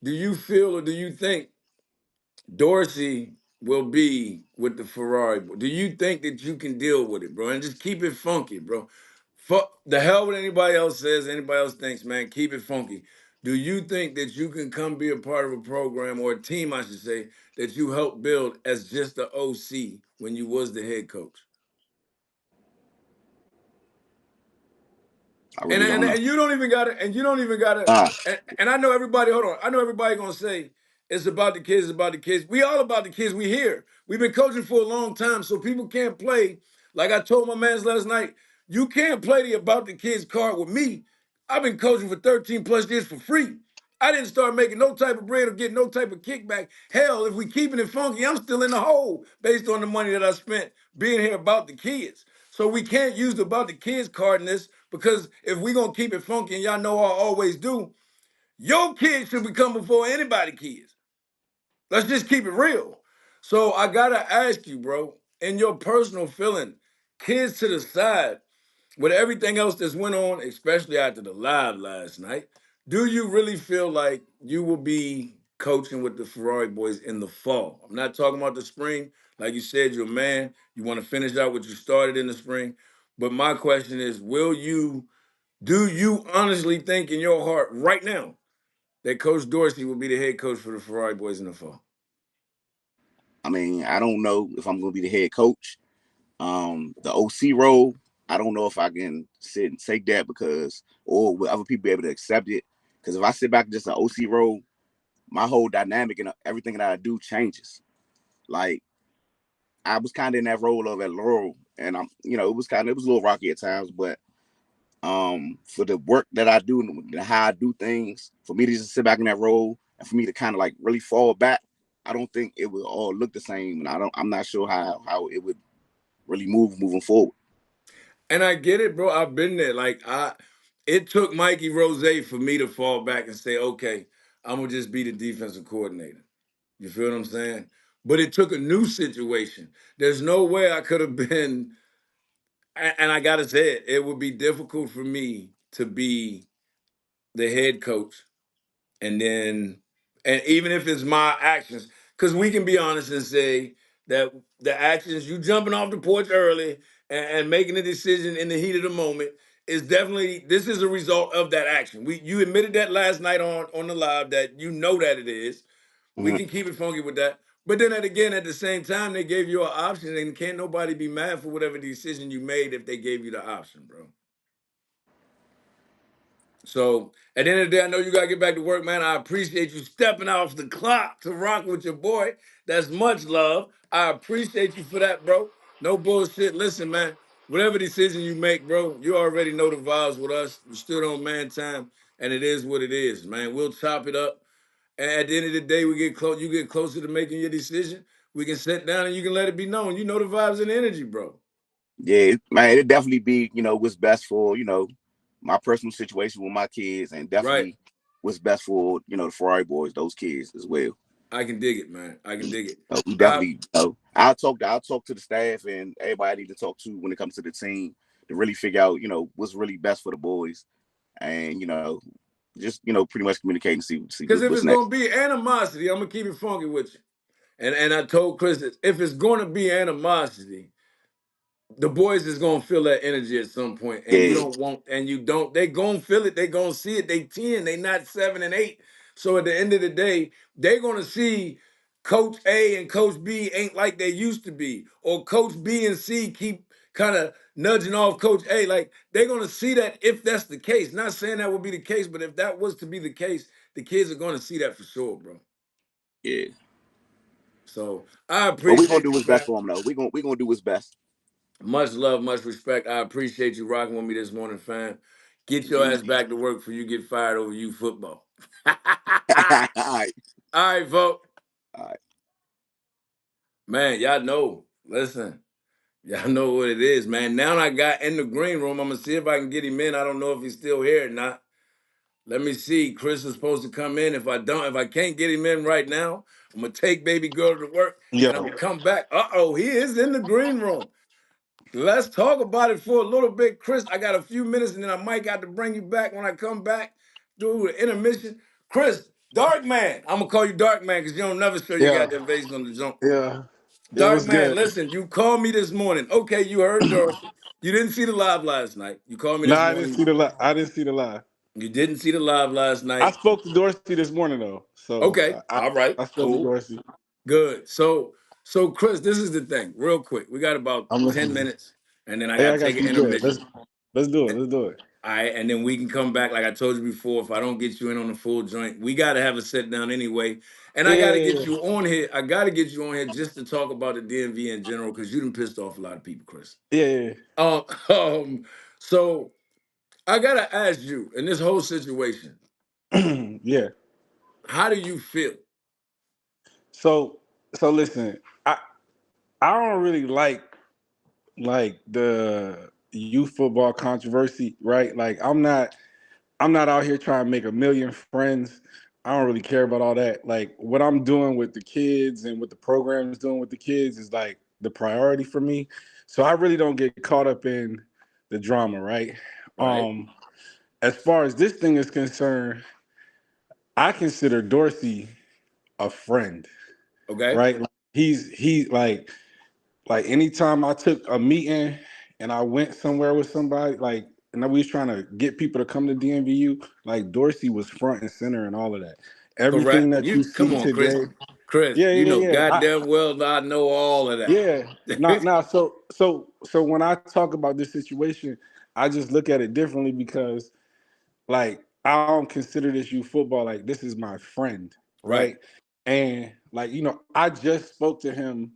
do you feel or do you think Dorsey will be with the Ferrari? Do you think that you can deal with it, bro? And just keep it funky, bro. Fuck the hell what anybody else says, anybody else thinks, man. Keep it funky. Do you think that you can come be a part of a program or a team, I should say, that you helped build as just the OC when you was the head coach? I And really and, don't know. and you don't even gotta, and you don't even gotta, Uh, and I know everybody, hold on, I know everybody gonna say it's about the kids, it's about the kids. We all about the kids, we here. We've been coaching for a long time, so people can't play. Like I told my mans last night, you can't play the about the kids card with me. I've been coaching for 13 plus years for free. I didn't start making no type of bread or getting no type of kickback. Hell, if we keeping it funky, I'm still in the hole based on the money that I spent being here about the kids. So we can't use the about the kids card in this because if we gonna keep it funky, and y'all know I always do, your kids should be coming before anybody kids. Let's just keep it real. So I gotta ask you, bro, in your personal feeling, kids to the side, with everything else that's went on, especially after the live last night, do you really feel like you will be coaching with the Ferrari Boyz in the fall? I'm not talking about the spring. Like you said, you're a man. You want to finish out what you started in the spring. But my question is, do you honestly think in your heart right now that Coach Dorsey will be the head coach for the Ferrari Boyz in the fall? I mean, I don't know if I'm going to be the head coach. The OC role, I don't know if I can sit and take that because, or will other people be able to accept it? Because if I sit back in just an OC role, my whole dynamic and everything that I do changes. Like I was kind of in that role of at Laurel, and it was a little rocky at times, but for the work that I do and how I do things, for me to just sit back in that role and for me to kind of like really fall back, I don't think it would all look the same, and I'm not sure how it would really moving forward. And I get it, bro. I've been there. It took Mikey Rose for me to fall back and say, okay, I'm gonna just be the defensive coordinator. You feel what I'm saying? But it took a new situation. There's no way I could have been, and I gotta say it, it would be difficult for me to be the head coach and then and even if it's my actions, because we can be honest and say that the actions, you jumping off the porch early and making a decision in the heat of the moment, is definitely, this is a result of that action. You admitted that last night on the live, that you know that it is. We Mm-hmm. can keep it funky with that. But then again, at the same time, they gave you an option, and can't nobody be mad for whatever decision you made if they gave you the option, bro. So at the end of the day, I know you gotta get back to work, man. I appreciate you stepping off the clock to rock with your boy. That's much love. I appreciate you for that, bro. No bullshit. Listen, man, whatever decision you make, bro, you already know the vibes with us. We stood on man time, and it is what it is, man. We'll chop it up. And at the end of the day, we get close. You get closer to making your decision. We can sit down and you can let it be known. You know the vibes and the energy, bro. Yeah, man, it definitely be what's best for my personal situation with my kids, and Right. definitely what's best for the Ferrari boys, those kids as well. I can dig it, man. I can dig it. We I definitely, I'll talk to the staff and everybody I need to talk to when it comes to the team to really figure out what's really best for the boys, and just pretty much communicate and see Because if what's it's next. gonna be animosity, I'm gonna keep it funky with you. And I told Chris that if it's gonna be animosity, the boys is gonna feel that energy at some point, and you Yeah, don't want, and you don't. They gonna feel it. They gonna see it. They 10. They not 7 and 8. So at the end of the day, they gonna see Coach A and Coach B ain't like they used to be, or Coach B and C keep kind of nudging off Coach A. Like they're gonna see that if that's the case. Not saying that would be the case, but if that was to be the case, the kids are gonna see that for sure, bro. yeah. So I But we're gonna appreciate do you, what's best fam. for them though. We're gonna do what's best. Much love, much respect. I appreciate you rocking with me this morning, fam. Get your Indeed. ass back to work before you get fired over you football. All All right. right, folks. All right. Man, y'all know. Listen, y'all know what it is, man. Now I got in the green room. I'm gonna see if I can get him in. I don't know if he's still here or not. Let me see. Chris is supposed to come in. If I can't get him in right now, I'm gonna take baby girl to work and I'm Yo, gonna come back. Uh-oh, he is in the green room. Let's talk about it for a little bit, Chris. I got a few minutes, and then I might got to bring you back when I come back. Do the intermission. Chris, Dark Man. I'm gonna call you Dark Man because you don't never show your yeah, goddamn face on the jump. yeah. It Dark was Man, good. listen, you called me this morning. Okay, you heard Dorsey. You didn't see the live last night. You called me No, this I didn't see morning. the live. I didn't see the live. You didn't see the live last I night. spoke to Dorsey this morning though, so Okay, all right, I spoke to cool, Dorsey. good. So Chris, this is the thing, real quick. We got about I'm 10 listening. minutes, and then I Hey, gotta I take got an you good. intermission. Let's do it. Let's do it. All right, and then we can come back. Like I told you before, if I don't get you in on the full joint, we got to have a sit down anyway. And I got to get Yeah, you on here. I got to get you on here just to talk about the DMV in general because you done pissed off a lot of people, Chris. yeah, yeah. Um, um, so I got to ask you in this whole situation, Yeah. how do you feel? So, so listen, I don't really like the youth football controversy, right? Like I'm not out here trying to make a million friends. I don't really care about all that. Like what I'm doing with the kids and what the program's doing with the kids is like the priority for me. So I really don't get caught up in the drama, right? Right? As far as this thing is concerned, I consider Dorsey a friend, Okay. right? Like, he like anytime I took a meeting and I went somewhere with somebody, like, and we was trying to get people to come to DMVU, like Dorsey was front and center and all of that. Everything Correct. that you You come see on, Chris. today, Chris, Yeah, you yeah, know yeah. goddamn well that I know all of that. Yeah. Now, so when I talk about this situation, I just look at it differently because, like, I don't consider this youth football. Like, this is my friend, Right. right? And like, I just spoke to him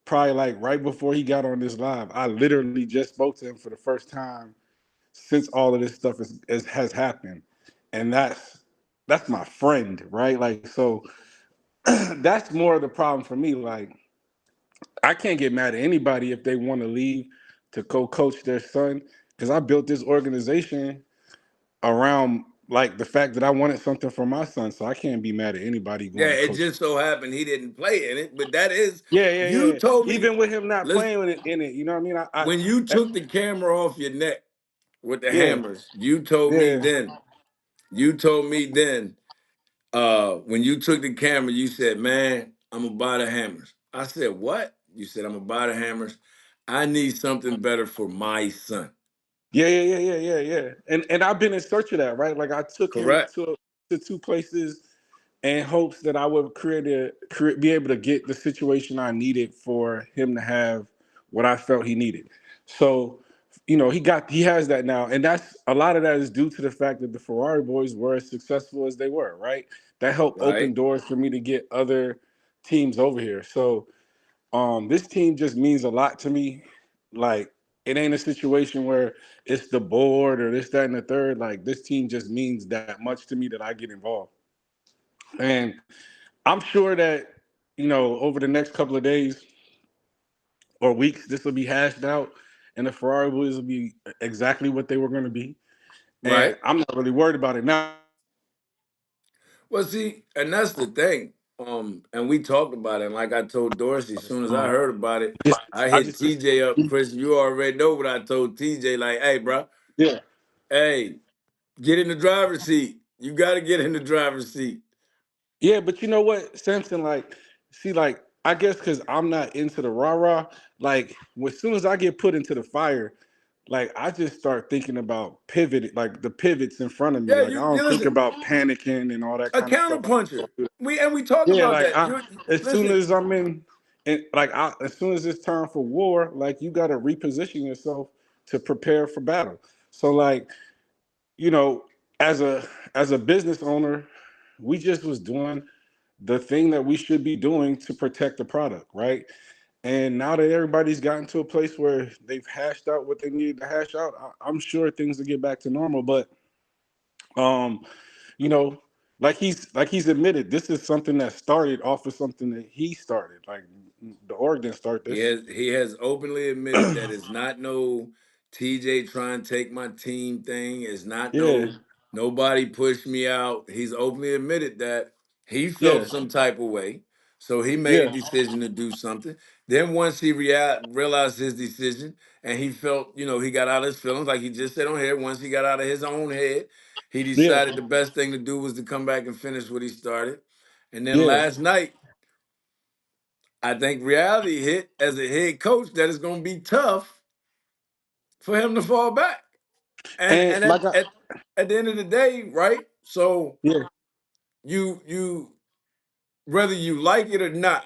probably like right before he got on this live. I literally just spoke to him for the first time since all of this stuff has happened, and that's my friend, right? Like, so that's more of the problem for me. Like, I can't get mad at anybody if they want to leave to go coach their son because I built this organization around like the fact that I wanted something for my son, so I can't be mad at anybody Yeah, going to it coach. just so happened he didn't play in it, but that is, Yeah, yeah, you yeah. told me, Even with him not listen, playing in it, you know what I mean? when you took the camera off your neck with the Yeah, hammers, you told me yeah, then, when you took the camera, you said, man, I'm gonna buy the hammers. I said, what? You said, I'm gonna buy the hammers. I need something better for my son. yeah, yeah, yeah, yeah, yeah, yeah. And I've been in search of that, right? Like I took him Correct. to two places in hopes that I would be able to get the situation I needed for him to have what I felt he needed. So, he has that now, and that's a lot of that is due to the fact that the Ferrari boys were as successful as they were, right? That helped open Right. doors for me to get other teams over here. So, this team just means a lot to me. Like, it ain't a situation where it's the board or this, that, and the third. Like, this team just means that much to me that I get involved. And I'm sure that, over the next couple of days or weeks, this will be hashed out and the Ferrari Boys will be exactly what they were going to be. And Right. I'm not really worried about it now. Well, see, and that's the thing. And we talked about it. And like I told Dorsey, as soon as I heard about it, Just, I I hit just, TJ up. Chris, you already know what I told TJ. Like, hey, bro, yeah. hey, get in the driver's seat. You got to get in the driver's seat. Yeah, but you know what, Samson, like, see, like, I guess because I'm not into the rah-rah, like, as soon as I get put into the fire, like, I just start thinking about pivot, like, the pivots in front of me. Yeah, Like, I you don't think listen, about panicking and all that a kind of counter stuff. puncher. We talked Yeah, about like, that. You as soon listen, as I'm in, and like, as soon as it's time for war, like, you got to reposition yourself to prepare for battle. So, like, you know, as a business owner, we just was doing the thing that we should be doing to protect the product, right? And now that everybody's gotten to a place where they've hashed out what they needed to hash out, I'm sure things will get back to normal. But um, you know, like he's admitted, this is something that started off of something that he started. Like the org didn't start this. he has openly admitted that it's not no TJ trying to take my team thing. It's not Yeah, no nobody pushed me out. He's openly admitted that he felt yeah, some type of way. So he made a yeah, decision to do something. Then once he realized his decision and he felt, he got out of his feelings, like he just said on here, once he got out of his own head, he yeah, decided the best thing to do was to come back and finish what he started. And then yeah. last night, I think reality hit as a head coach that it's going to be tough for him to fall back. And And and like at the end of the day, right? So yeah, you whether you like it or not,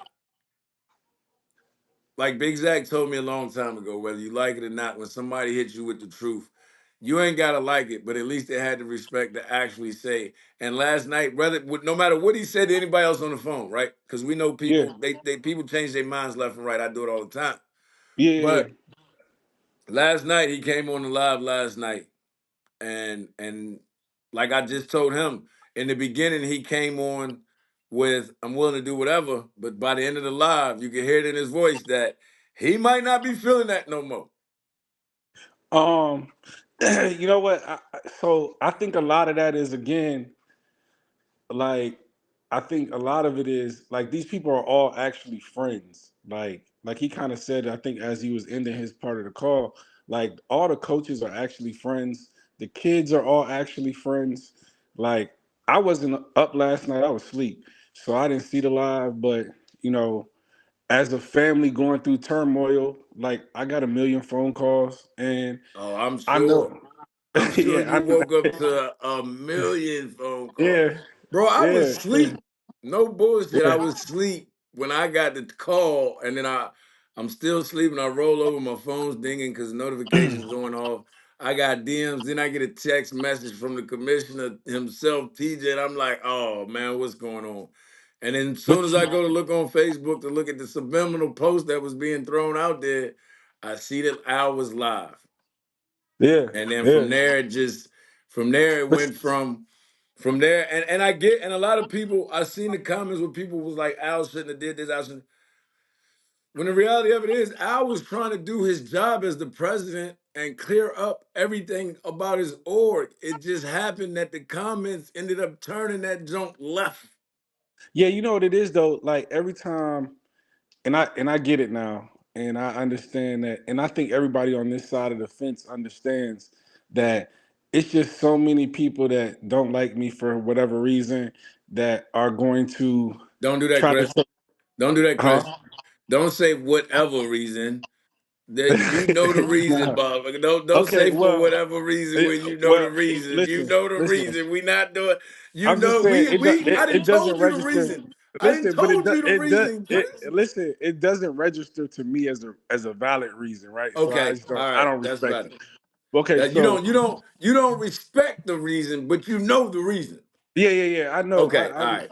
like Big Zach told me a long time ago, whether you like it or not, when somebody hits you with the truth, you ain't gotta like it, but at least they had the respect to actually say. And last night, no matter what he said to anybody else on the phone, right? Because we know yeah, people, they people change their minds left and right. I do it all the time. yeah, yeah, But last night he came on the live last night, and like I just told him in the beginning, he came on with "I'm willing to do whatever," but by the end of the live, you can hear it in his voice that he might not be feeling that no more. Um, you know what? So I think a lot of that is again, like, I think a lot of it is like these people are all actually friends. Like he kind of said, I think as he was ending his part of the call, like all the coaches are actually friends. The kids are all actually friends. Like I wasn't up last night; I was asleep, so I didn't see the live. But you know, as a family going through turmoil, like I got a million phone calls, and Oh, I'm I sure. know, I'm sure yeah, you woke up to a million phone calls, yeah, bro. I was yeah, yeah. asleep. No bullshit. I Yeah. was asleep when I got the call, and then I'm still sleeping. I roll over, my phone's dinging because notifications going off. I got DMs. Then I get a text message from the commissioner himself, TJ, and I'm like, oh man, what's going on? And then as soon But as I go to look on Facebook to look at the subliminal post that was being thrown out there, I see that Al was live. yeah, And then yeah. from there it But went from there, and I get, and a lot of people, I seen the comments where people was like, Al shouldn't have did this, Al shouldn't. When the reality of it is, Al was trying to do his job as the president and clear up everything about his org. It just happened that the comments ended up turning that junk left. yeah, you know what it is though. Like every time, and I get it now, and I understand that, and I think everybody on this side of the fence understands that it's just so many people that don't like me for whatever reason that are going to Don't do that, try to Chris. say, Don't do that, huh? Chris. Don't say whatever reason. That you know the reason, Nah. Bob. Don't Okay, say for well, whatever reason when you know the reason. You listen, know the listen. reason. We not doing. You I'm just know saying I it didn't doesn't told you the register. reason. I didn't Listen, but told you the reason, Chris. listen, it doesn't register to me as a valid reason, right? So I Okay, just don't all I right, don't that's respect it. better. Okay, That you so don't respect the reason, but you know the reason. yeah. I know. Okay, all right.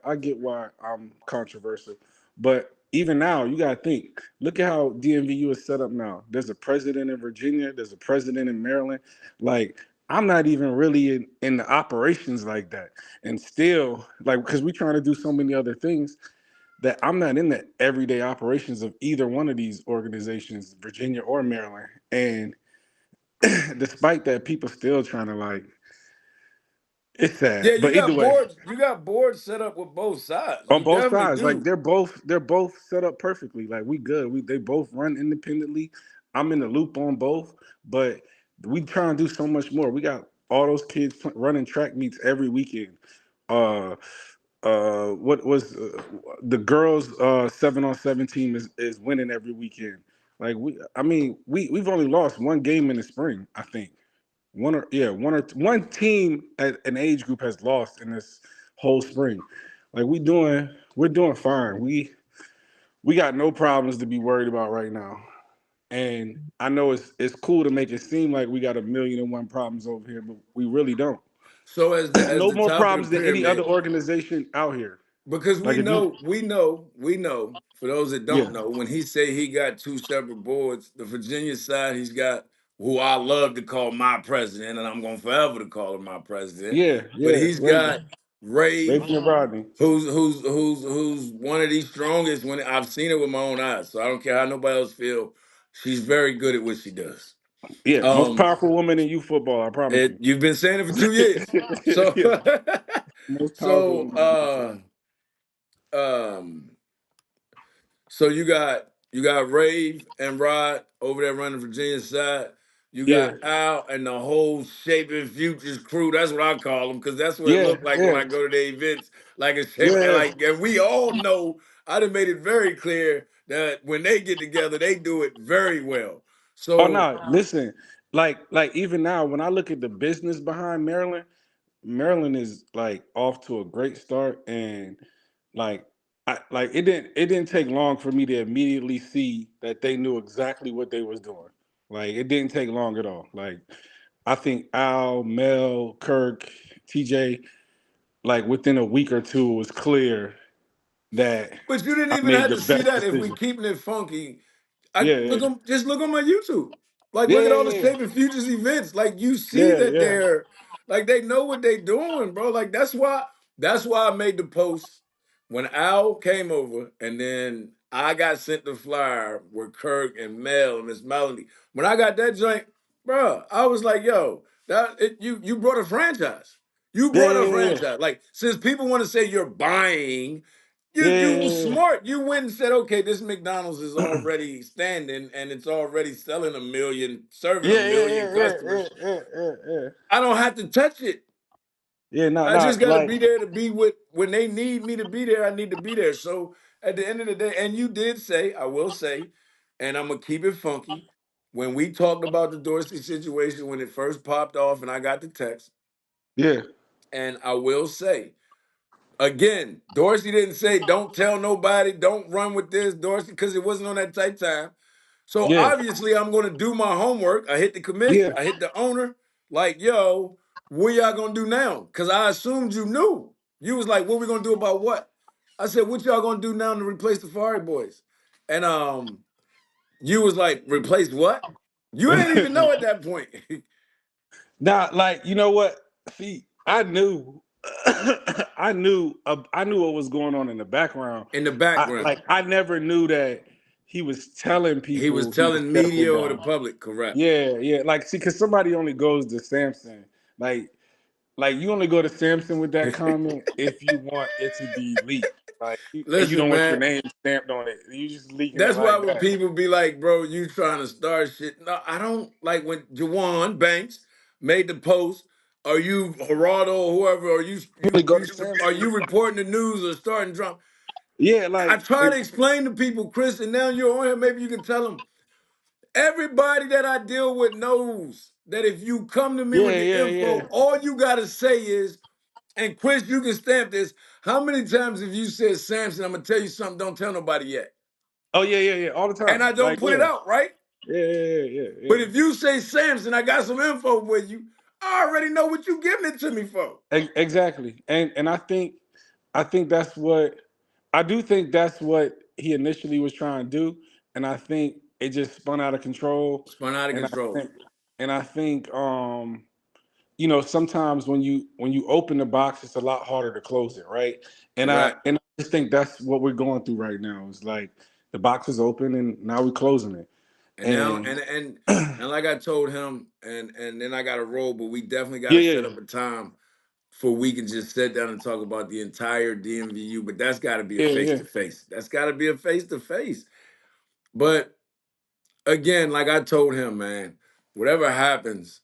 I get why I'm controversial, but even now, you gotta think. Look at how DMVU is set up now. There's a president in Virginia. There's a president in Maryland. Like I'm not even really in the operations like that, and still like because we're trying to do so many other things that I'm not in the everyday operations of either one of these organizations, Virginia or Maryland, and despite that, people still trying to like. It's sad, Yeah, but either way. you got boards set up with both sides. On You both definitely sides, like do. they're both set up perfectly. Like we good. They both run independently. I'm in the loop on both, but we try and do so much more. We got all those kids running track meets every weekend. Uh, what was the girls 7-on-7 team is winning every weekend. Like I mean, we've only lost one game in the spring. I think one team at an age group has lost in this whole spring. Like we're doing fine. We got no problems to be worried about right now. And I know it's cool to make it seem like we got a million and one problems over here, but we really don't. So as No the more top of the problems than any other pyramid, organization out here. because Like if you we know, for those that yeah, don't know, when he say he got two separate boards, the Virginia side, he's got who I love to call my president, and I'm going forever to call him my president. But yeah, he's got Rave, Raven and Rodney. who's one of the strongest. When I've seen it with my own eyes, so I don't care how nobody else feel. She's very good at what she does. Yeah, most Um, powerful woman in youth football, I promise you. you've been saying it for 2 years, so Yeah, most powerful so woman in youth football. um. So you got Rave and Rod over there running Virginia side. You Yeah, got Al and the whole Shaping Futures crew. That's what I call them because that's what it yeah, looked like when yeah, I go to the events. Like a shape, yeah. like and we all know. I done made it very clear that when they get together, they do it very well. Oh So, no, listen, like even now when I look at the business behind Maryland, Maryland is like off to a great start, and like it didn't take long for me to immediately see that they knew exactly what they was doing. Like it didn't take long at all. Like I think Al, Mel, Kirk, TJ, like within a week or two, it was clear that but you didn't I even made have the to see best that if we decision. keeping it funky. I Yeah, look yeah, on just look on my YouTube. Like yeah, look at yeah, all the yeah, Shaping Futures events. Like you see yeah, that yeah. they're like they know what they doing, bro. Like that's why I made the post when Al came over, and then I got sent the flyer with Kirk and Mel and Miss Melody. When I got that joint, bro, I was like, yo, you brought a franchise. You Yeah, brought a yeah, yeah, franchise. Like since people want to say you're buying, you yeah, was yeah, smart. You went and said, okay, this McDonald's is already standing and it's already selling a million, serving a yeah, yeah, million yeah, yeah, customers. yeah, yeah, yeah, yeah. I don't have to touch it. Yeah, I just not got to like be there to be with when they need me to be there. I need to be there. So at the end of the day, and you did say, I will say, and I'm gonna keep it funky. When we talked about the Dorsey situation when it first popped off, and I got the text, yeah, and I will say, Again, Dorsey didn't say, don't tell nobody, don't run with this, Dorsey, because it wasn't on that tight time. So Yeah, obviously, I'm going to do my homework. I hit the committee, yeah. I hit the owner, like, yo, what y'all going to do now? Because I assumed you knew. You was like, what we going to do about what? I said, what y'all going to do now to replace the Ferrari Boyz? And you was like, replace what? You didn't even know at that point. Now, like, you know what? See, I knew, I knew what was going on in the background. In the background, I never knew that he was telling he was people he was telling stepping media or the down. public, correct. Yeah, yeah. Like, see, because somebody only goes to Samson. Like, you only go to Samson with that comment if you want it to be leaked. Like, and you Listen, don't want your man, name stamped on it. You just leaking it that's why like when that. people be like, bro, you trying to start shit. No, I don't like when Jawan Banks made the post. Are you Gerardo or whoever? Are you You only go to are Samson. you reporting the news or starting drama? Yeah, I like, try to explain to people, Chris, and now you're on here. Maybe you can tell them. Everybody that I deal with knows that if you come to me with yeah, the yeah, yeah. info, all you gotta say is, and Chris, you can stamp this. How many times have you said, Samson, I'm gonna tell you something, don't tell nobody yet? Oh, yeah, yeah, yeah. All the And time. I don't Like, put it yeah. out, right? Yeah, yeah, yeah, But yeah. if you say, Samson, I got some info with you, I already know what you giving it to me for. Exactly. And I think that's what I do think that's what he initially was trying to do. And I think it just spun out of control. Spun out of And I control. think and I think you know, sometimes when you open the box, it's a lot harder to close it, right? Correct. And I just think that's what we're going through right now. It's like the box is open and now we're closing it. And now, And and like I told him, and then I got to roll, but we definitely got yeah, to yeah, set yeah. up a time for we can just sit down and talk about the entire DMVU. But that's got to be a Yeah, face yeah. to face. That's got to be a face to face. But again, like I told him, man, whatever happens,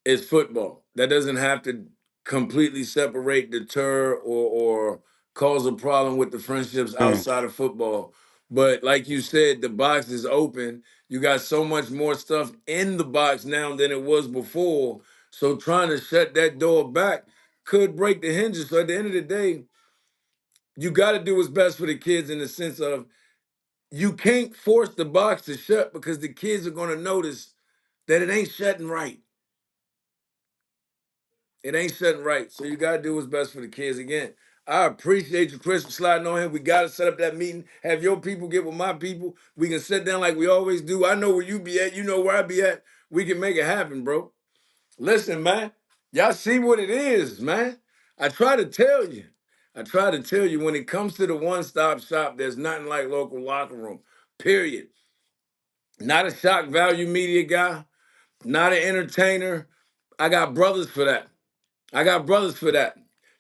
it's football. That doesn't have to completely separate, deter, or cause a problem with the friendships Man. outside of football. But like you said, the box is open. You got so much more stuff in the box now than it was before. So trying to shut that door back could break the hinges. So at the end of the day, you got to do what's best for the kids in the sense of you can't force the box to shut because the kids are going to notice that it ain't shutting right. It ain't shutting right. So you gotta do what's best for the kids. Again, I appreciate you, Chris, for sliding on here. We gotta set up that meeting. Have your people get with my people. We can sit down like we always do. I know where you be at. You know where I be at. We can make it happen, bro. Listen, man. Y'all see what it is, man. I try to tell you. I try to tell you when it comes to the one-stop shop, there's nothing like local locker room. Period. Not a shock value media guy, not an entertainer. I got brothers for that. I got brothers for that.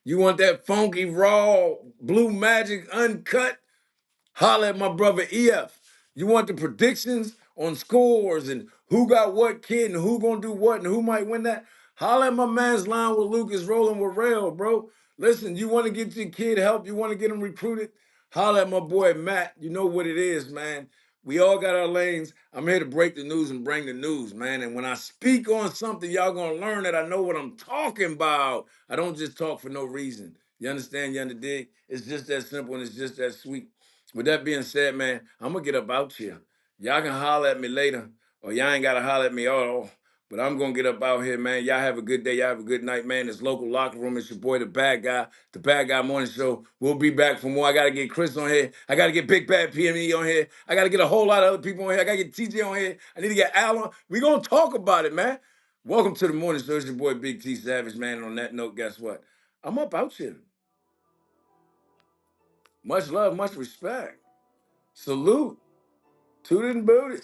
You want that funky, raw, blue magic, uncut? Holla at my brother EF. You want the predictions on scores and who got what kid and who gonna do what and who might win that? Holla at my man's line with Lucas rolling with Rail, bro. Listen, you want to get your kid help, you want to get him recruited? Holla at my boy Matt. You know what it is, man. We all got our lanes. I'm here to break the news and bring the news, man. And when I speak on something, y'all gonna learn that I know what I'm talking about. I don't just talk for no reason. You understand? You underdig? It's just that simple and it's just that sweet. With that being said, man, I'm gonna get up out here. Y'all can holler at me later, or y'all ain't gotta holler at me at all. But I'm gonna get up out here, man. Y'all have a good day. Y'all have a good night, man. This local locker room. It's your boy, the Bad Guy, the Bad Guy Morning Show. We'll be back for more. I gotta get Chris on here. I gotta get Big Bad PME on here. I gotta get a whole lot of other people on here. I gotta get TJ on here. I need to get Al on. We gonna talk about it, man. Welcome to the morning show. It's your boy, Big T Savage, man. And on that note, guess what? I'm up out here. Much love, much respect. Salute. Tooted and booted.